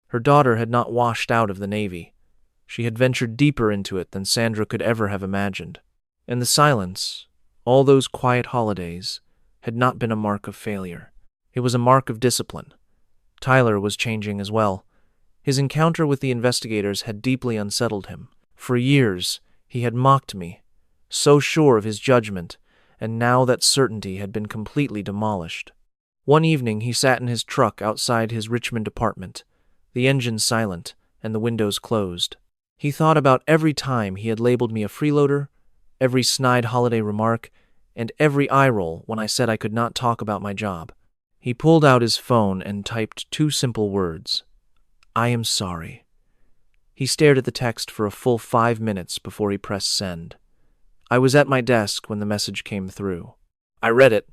Her daughter had not washed out of the Navy. She had ventured deeper into it than Sandra could ever have imagined. And the silence, all those quiet holidays, had not been a mark of failure. It was a mark of discipline. Tyler was changing as well. His encounter with the investigators had deeply unsettled him. For years, he had mocked me, so sure of his judgment, and now that certainty had been completely demolished. One evening, he sat in his truck outside his Richmond apartment, the engine silent and the windows closed. He thought about every time he had labeled me a freeloader, every snide holiday remark, and every eye roll when I said I could not talk about my job. He pulled out his phone and typed 2 simple words: "I am sorry." He stared at the text for a full 5 minutes before he pressed send. I was at my desk when the message came through. I read it,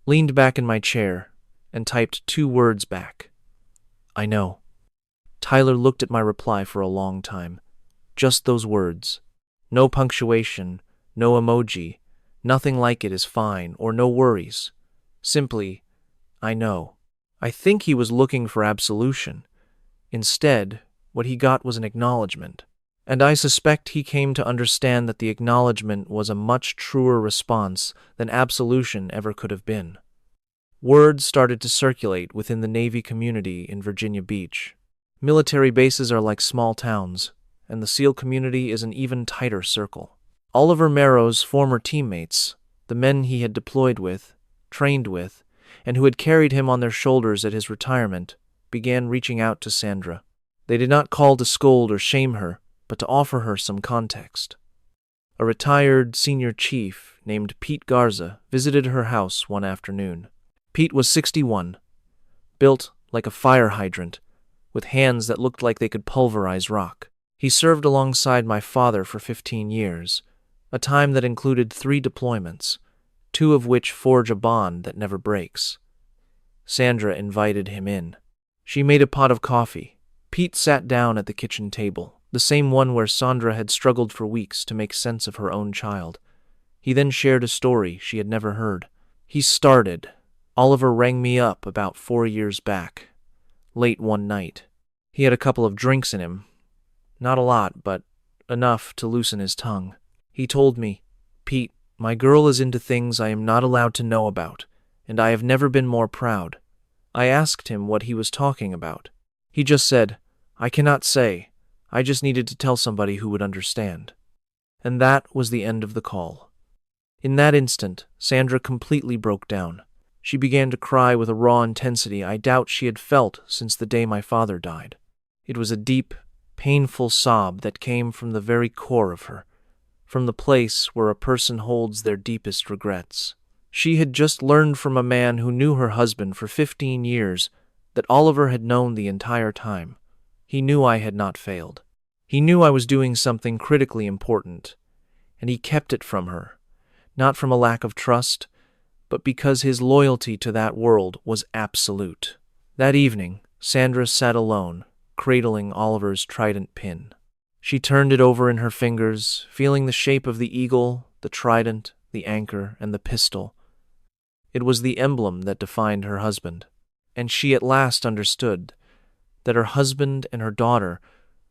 leaned back in my chair, and typed 2 words back: "I know." Tyler looked at my reply for a long time. Just those words. No punctuation, no emoji, nothing like it is fine, or no worries. Simply, "I know." I think he was looking for absolution. Instead, what he got was an acknowledgement. And I suspect he came to understand that the acknowledgement was a much truer response than absolution ever could have been. Words started to circulate within the Navy community in Virginia Beach. Military bases are like small towns, and the SEAL community is an even tighter circle. Oliver Merrow's former teammates, the men he had deployed with, trained with, and who had carried him on their shoulders at his retirement, began reaching out to Sandra. They did not call to scold or shame her, but to offer her some context. A retired senior chief named Pete Garza visited her house one afternoon. Pete was 61, built like a fire hydrant, with hands that looked like they could pulverize rock. He served alongside my father for 15 years, a time that included 3 deployments, 2 of which forge a bond that never breaks. Sandra invited him in. She made a pot of coffee. Pete sat down at the kitchen table, the same one where Sandra had struggled for weeks to make sense of her own child. He then shared a story she had never heard. He started, "Oliver rang me up about 4 years back, late one night. He had a couple of drinks in him. Not a lot, but enough to loosen his tongue. He told me, 'Pete, my girl is into things I am not allowed to know about, and I have never been more proud.' I asked him what he was talking about. He just said, 'I cannot say. I just needed to tell somebody who would understand.' And that was the end of the call. In that instant, Sandra completely broke down. She began to cry with a raw intensity I doubt she had felt since the day my father died. It was a deep, painful sob that came from the very core of her, from the place where a person holds their deepest regrets. She had just learned from a man who knew her husband for 15 years that Oliver had known the entire time. He knew I had not failed. He knew I was doing something critically important, and he kept it from her, not from a lack of trust, but because his loyalty to that world was absolute. That evening, Sandra sat alone, cradling Oliver's trident pin. She turned it over in her fingers, feeling the shape of the eagle, the trident, the anchor, and the pistol. It was the emblem that defined her husband, and she at last understood that her husband and her daughter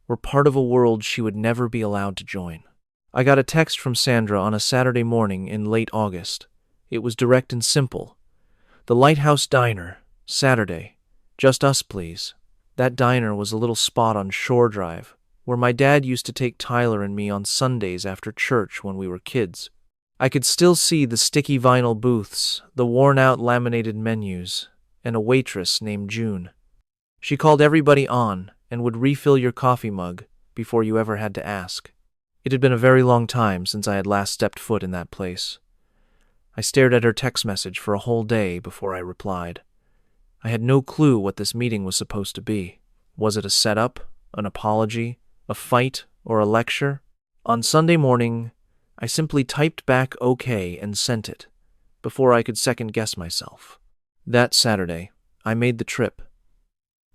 were part of a world she would never be allowed to join. I got a text from Sandra on a Saturday morning in late August. It was direct and simple. "The Lighthouse Diner, Saturday. Just us, please." That diner was a little spot on Shore Drive, where my dad used to take Tyler and me on Sundays after church when we were kids. I could still see the sticky vinyl booths, the worn-out laminated menus, and a waitress named June. She called everybody on and would refill your coffee mug before you ever had to ask. It had been a very long time since I had last stepped foot in that place. I stared at her text message for a whole day before I replied. I had no clue what this meeting was supposed to be. Was it a setup, an apology, a fight, or a lecture? On Sunday morning, I simply typed back OK and sent it, before I could second-guess myself. That Saturday, I made the trip.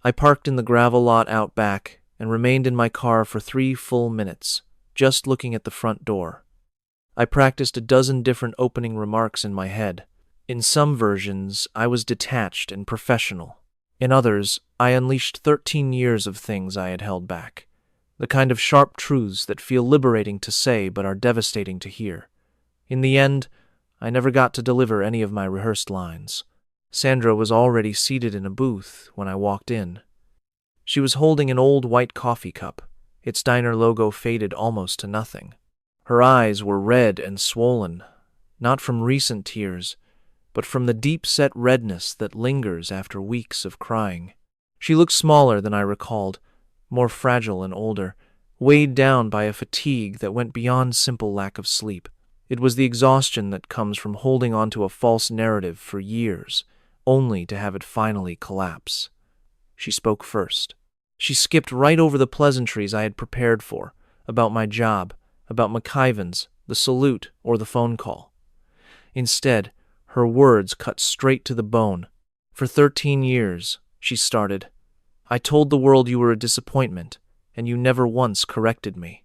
I parked in the gravel lot out back and remained in my car for 3 full minutes, just looking at the front door. I practiced a dozen different opening remarks in my head. In some versions, I was detached and professional. In others, I unleashed 13 years of things I had held back. The kind of sharp truths that feel liberating to say but are devastating to hear. In the end, I never got to deliver any of my rehearsed lines. Sandra was already seated in a booth when I walked in. She was holding an old white coffee cup, its diner logo faded almost to nothing. Her eyes were red and swollen, not from recent tears, but from the deep-set redness that lingers after weeks of crying. She looked smaller than I recalled, more fragile and older, weighed down by a fatigue that went beyond simple lack of sleep. It was the exhaustion that comes from holding on to a false narrative for years, only to have it finally collapse. She spoke first. She skipped right over the pleasantries I had prepared for, about my job, about McIvan's, the salute, or the phone call. Instead, her words cut straight to the bone. "For 13 years, she started, I told the world you were a disappointment, and you never once corrected me."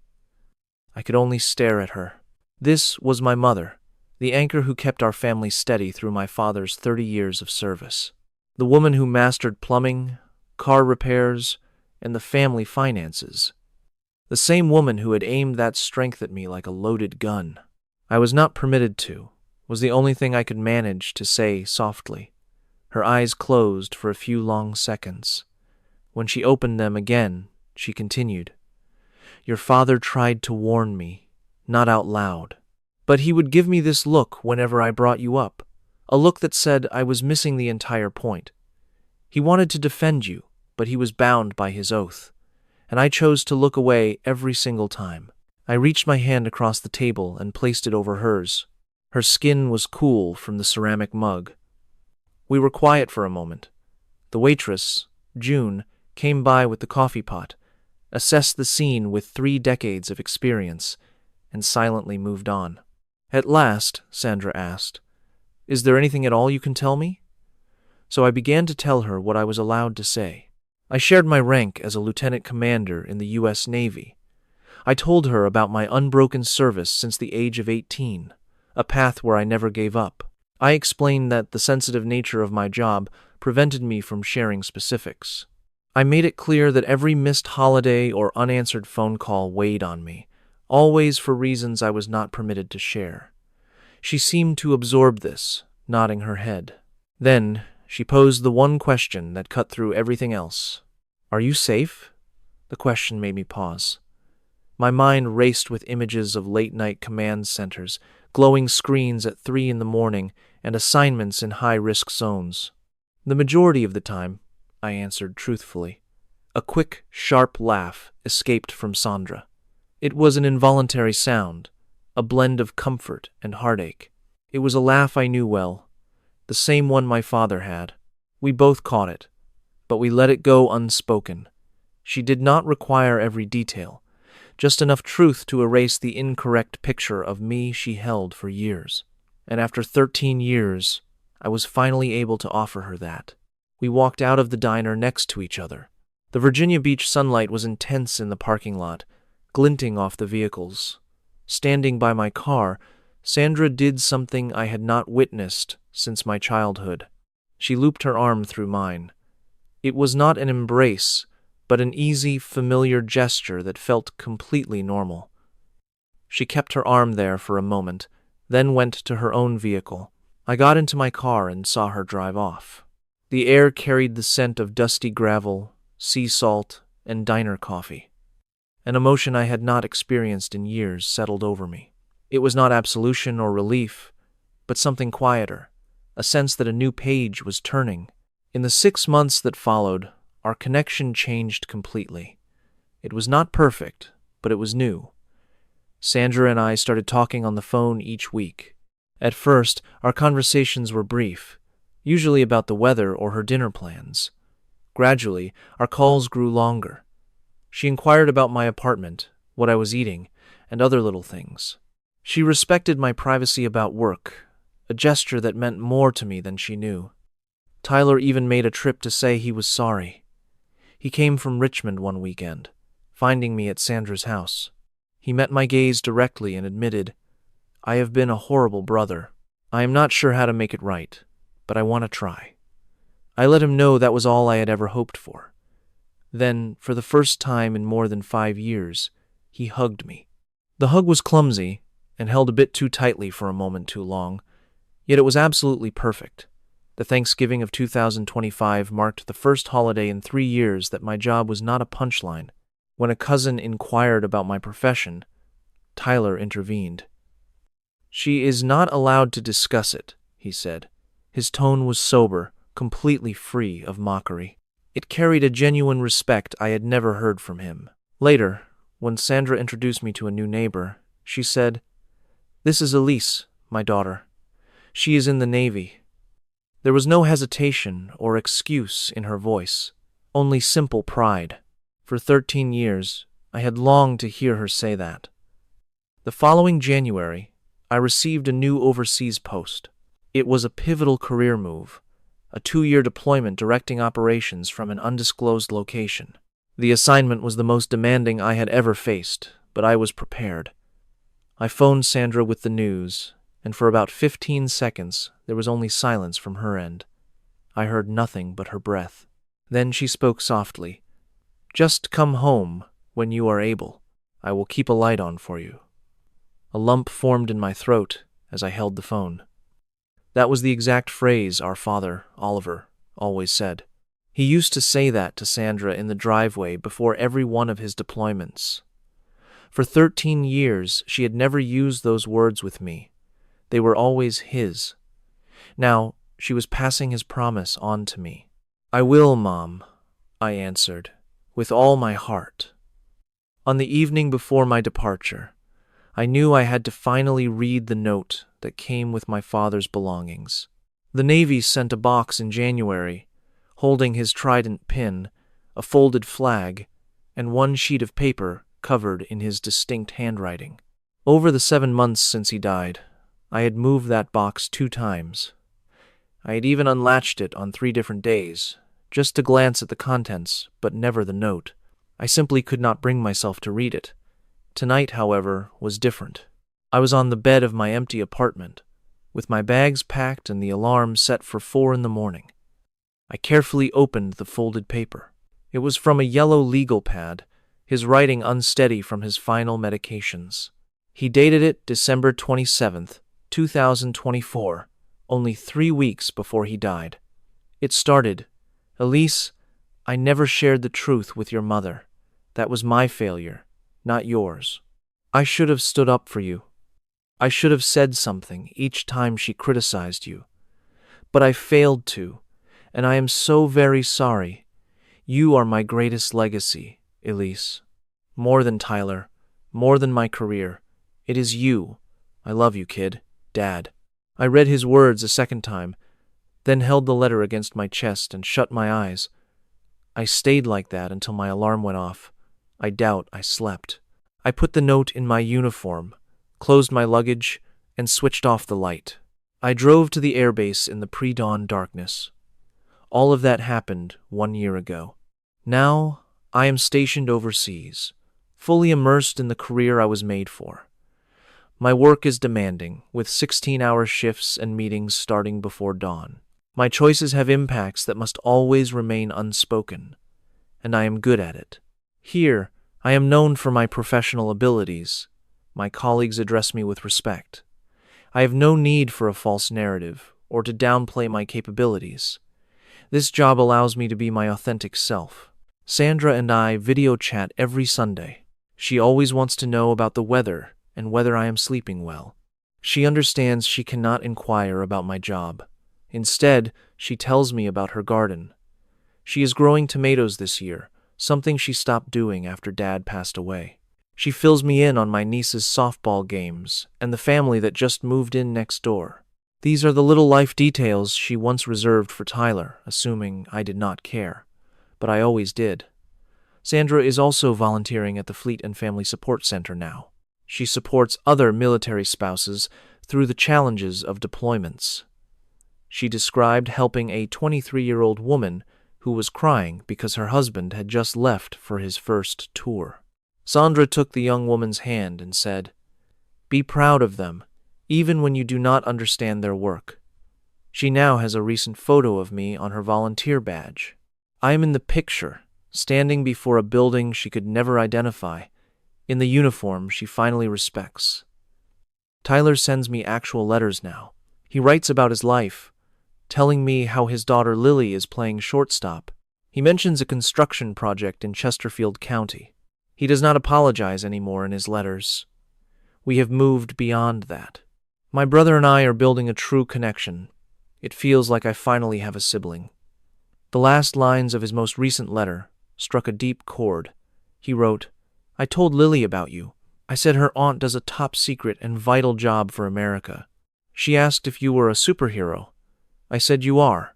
I could only stare at her. This was my mother, the anchor who kept our family steady through my father's 30 years of service. The woman who mastered plumbing, car repairs, and the family finances. The same woman who had aimed that strength at me like a loaded gun. I was not permitted to, was the only thing I could manage to say softly. Her eyes closed for a few long seconds. When she opened them again, she continued, "Your father tried to warn me, not out loud. But he would give me this look whenever I brought you up, a look that said I was missing the entire point. He wanted to defend you, but he was bound by his oath, and I chose to look away every single time." I reached my hand across the table and placed it over hers. Her skin was cool from the ceramic mug. We were quiet for a moment. The waitress, June, came by with the coffee pot, assessed the scene with 3 decades of experience, and silently moved on. At last, Sandra asked, "Is there anything at all you can tell me?" So I began to tell her what I was allowed to say. I shared my rank as a lieutenant commander in the U.S. Navy. I told her about my unbroken service since the age of 18, a path where I never gave up. I explained that the sensitive nature of my job prevented me from sharing specifics. I made it clear that every missed holiday or unanswered phone call weighed on me, always for reasons I was not permitted to share. She seemed to absorb this, nodding her head. Then she posed the one question that cut through everything else. "Are you safe?" The question made me pause. My mind raced with images of late-night command centers, glowing screens at 3 in the morning, and assignments in high-risk zones. The majority of the time, I answered truthfully. A quick, sharp laugh escaped from Sandra. It was an involuntary sound, a blend of comfort and heartache. It was a laugh I knew well, the same one my father had. We both caught it, but we let it go unspoken. She did not require every detail, just enough truth to erase the incorrect picture of me she held for years. And after 13 years, I was finally able to offer her that. We walked out of the diner next to each other. The Virginia Beach sunlight was intense in the parking lot, glinting off the vehicles. Standing by my car, Sandra did something I had not witnessed since my childhood. She looped her arm through mine. It was not an embrace, but an easy, familiar gesture that felt completely normal. She kept her arm there for a moment, then went to her own vehicle. I got into my car and saw her drive off. The air carried the scent of dusty gravel, sea salt, and diner coffee. An emotion I had not experienced in years settled over me. It was not absolution or relief, but something quieter, a sense that a new page was turning. In the 6 months that followed, our connection changed completely. It was not perfect, but it was new. Sandra and I started talking on the phone each week. At first, our conversations were brief, usually about the weather or her dinner plans. Gradually, our calls grew longer. She inquired about my apartment, what I was eating, and other little things. She respected my privacy about work, a gesture that meant more to me than she knew. Tyler even made a trip to say he was sorry. He came from Richmond one weekend, finding me at Sandra's house. He met my gaze directly and admitted, "I have been a horrible brother. I am not sure how to make it right, but I want to try." I let him know that was all I had ever hoped for. Then, for the first time in more than 5 years, he hugged me. The hug was clumsy and held a bit too tightly for a moment too long, yet it was absolutely perfect. The Thanksgiving of 2025 marked the first holiday in 3 years that my job was not a punchline. When a cousin inquired about my profession, Tyler intervened. "She is not allowed to discuss it," he said. His tone was sober, completely free of mockery. It carried a genuine respect I had never heard from him. Later, when Sandra introduced me to a new neighbor, she said, "This is Elise, my daughter. She is in the Navy." There was no hesitation or excuse in her voice, only simple pride. For 13 years, I had longed to hear her say that. The following January, I received a new overseas post. It was a pivotal career move, a 2-year deployment directing operations from an undisclosed location. The assignment was the most demanding I had ever faced, but I was prepared. I phoned Sandra with the news, and for about 15 seconds there was only silence from her end. I heard nothing but her breath. Then she spoke softly. "Just come home when you are able. I will keep a light on for you." A lump formed in my throat as I held the phone. That was the exact phrase our father, Oliver, always said. He used to say that to Sandra in the driveway before every one of his deployments. For 13 years, she had never used those words with me. They were always his. Now, she was passing his promise on to me. "I will, Mom," I answered, with all my heart. On the evening before my departure, I knew I had to finally read the note that came with my father's belongings. The Navy sent a box in January, holding his trident pin, a folded flag, and one sheet of paper covered in his distinct handwriting. Over the 7 months since he died, I had moved that box 2 times. I had even unlatched it on 3 different days, just to glance at the contents, but never the note. I simply could not bring myself to read it. Tonight, however, was different. I was on the bed of my empty apartment, with my bags packed and the alarm set for 4 in the morning. I carefully opened the folded paper. It was from a yellow legal pad, his writing unsteady from his final medications. He dated it December 27th, 2024, only 3 weeks before he died. It started, "Elise, I never shared the truth with your mother. That was my failure, not yours. I should have stood up for you. I should have said something each time she criticized you, but I failed to, and I am so very sorry. You are my greatest legacy, Elise. More than Tyler, more than my career. It is you. I love you, kid. Dad. I read his words a second time, then held the letter against my chest and shut my eyes. I stayed like that until my alarm went off. I doubt I slept. I put the note in my uniform, closed my luggage, and switched off the light. I drove to the airbase in the pre-dawn darkness. All of that happened 1 year ago. Now, I am stationed overseas, fully immersed in the career I was made for. My work is demanding, with 16-hour shifts and meetings starting before dawn. My choices have impacts that must always remain unspoken, and I am good at it. Here, I am known for my professional abilities. My colleagues address me with respect. I have no need for a false narrative or to downplay my capabilities. This job allows me to be my authentic self. Sandra and I video chat every Sunday. She always wants to know about the weather and whether I am sleeping well. She understands she cannot inquire about my job. Instead, she tells me about her garden. She is growing tomatoes this year, something she stopped doing after Dad passed away. She fills me in on my niece's softball games and the family that just moved in next door. These are the little life details she once reserved for Tyler, assuming I did not care. But I always did. Sandra is also volunteering at the Fleet and Family Support Center now. She supports other military spouses through the challenges of deployments. She described helping a 23-year-old woman who was crying because her husband had just left for his first tour. Sandra took the young woman's hand and said, "Be proud of them, even when you do not understand their work." She now has a recent photo of me on her volunteer badge. I am in the picture, standing before a building she could never identify, in the uniform she finally respects. Tyler sends me actual letters now. He writes about his life, telling me how his daughter Lily is playing shortstop. He mentions a construction project in Chesterfield County. He does not apologize anymore in his letters. We have moved beyond that. My brother and I are building a true connection. It feels like I finally have a sibling. The last lines of his most recent letter struck a deep chord. He wrote, "I told Lily about you. I said her aunt does a top-secret and vital job for America. She asked if you were a superhero. I said you are."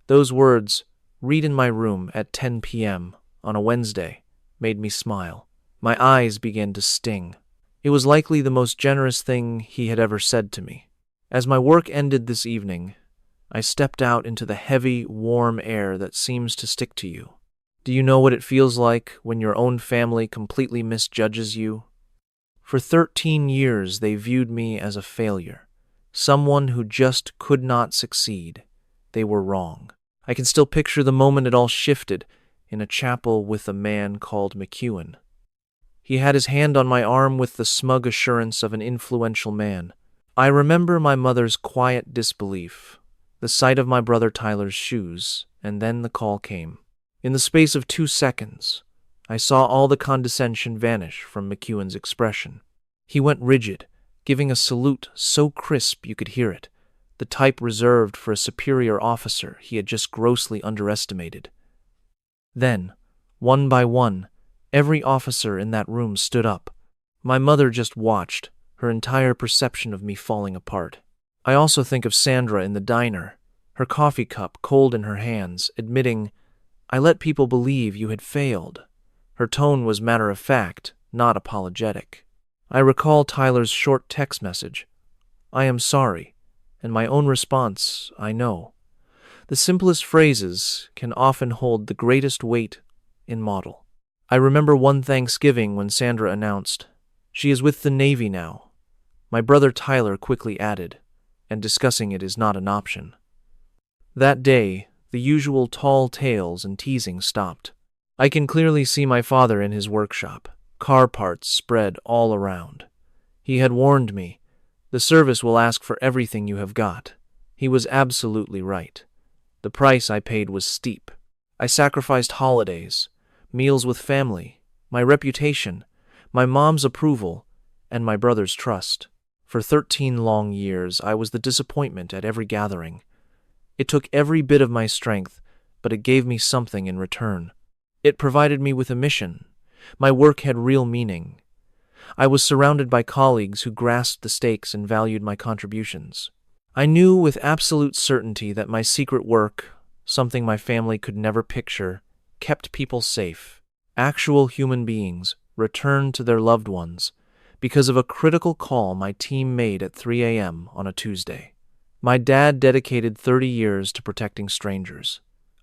Those words, "read in my room at 10 p.m. on a Wednesday," made me smile. My eyes began to sting. It was likely the most generous thing he had ever said to me. As my work ended this evening, I stepped out into the heavy, warm air that seems to stick to you. Do you know what it feels like when your own family completely misjudges you? For 13 years, they viewed me as a failure, someone who just could not succeed. They were wrong. I can still picture the moment it all shifted in a chapel with a man called McEwen. He had his hand on my arm with the smug assurance of an influential man. I remember my mother's quiet disbelief, the sight of my brother Tyler's shoes, and then the call came. In the space of 2 seconds, I saw all the condescension vanish from McEwen's expression. He went rigid, giving a salute so crisp you could hear it, the type reserved for a superior officer he had just grossly underestimated. Then, one by one, every officer in that room stood up. My mother just watched, her entire perception of me falling apart. I also think of Sandra in the diner, her coffee cup cold in her hands, admitting, "I let people believe you had failed." Her tone was matter-of-fact, not apologetic. I recall Tyler's short text message, "I am sorry," and my own response, "I know." The simplest phrases can often hold the greatest weight in model. I remember one Thanksgiving when Sandra announced, "She is with the Navy now." My brother Tyler quickly added, "And discussing it is not an option." That day, the usual tall tales and teasing stopped. I can clearly see my father in his workshop, car parts spread all around. He had warned me, "The service will ask for everything you have got." He was absolutely right. The price I paid was steep. I sacrificed holidays, meals with family, my reputation, my mom's approval, and my brother's trust. For 13 long years, I was the disappointment at every gathering. It took every bit of my strength, but it gave me something in return. It provided me with a mission. My work had real meaning. I was surrounded by colleagues who grasped the stakes and valued my contributions. I knew with absolute certainty that my secret work, something my family could never picture, kept people safe. Actual human beings returned to their loved ones because of a critical call my team made at 3 a.m. on a Tuesday. My dad dedicated 30 years to protecting strangers.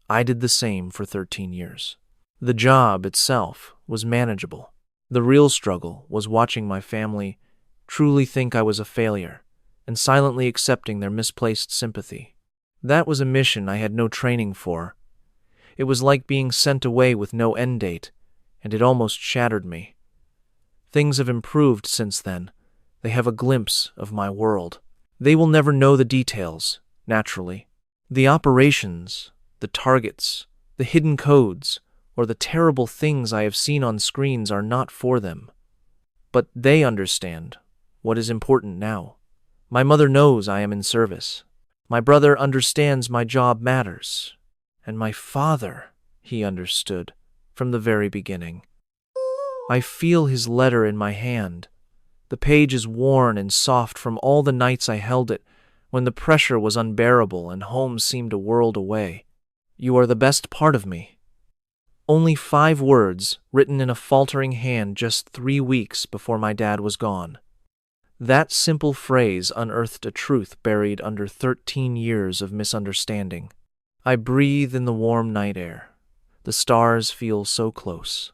I did the same for 13 years. The job itself was manageable. The real struggle was watching my family truly think I was a failure and silently accepting their misplaced sympathy. That was a mission I had no training for. It was like being sent away with no end date, and it almost shattered me. Things have improved since then. They have a glimpse of my world. They will never know the details, naturally. The operations, the targets, the hidden codes, or the terrible things I have seen on screens are not for them. But they understand what is important now. My mother knows I am in service. My brother understands my job matters. And my father, he understood from the very beginning. I feel his letter in my hand. The page is worn and soft from all the nights I held it, when the pressure was unbearable and home seemed a world away. You are the best part of me. Only 5 words, written in a faltering hand just 3 weeks before my dad was gone. That simple phrase unearthed a truth buried under 13 years of misunderstanding. I breathe in the warm night air. The stars feel so close.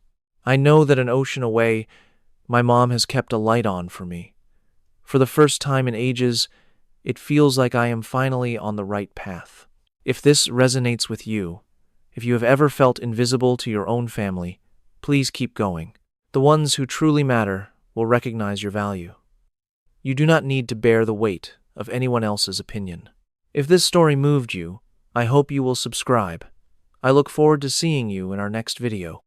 I know that an ocean away, my mom has kept a light on for me. For the first time in ages, it feels like I am finally on the right path. If this resonates with you, if you have ever felt invisible to your own family, please keep going. The ones who truly matter will recognize your value. You do not need to bear the weight of anyone else's opinion. If this story moved you, I hope you will subscribe. I look forward to seeing you in our next video.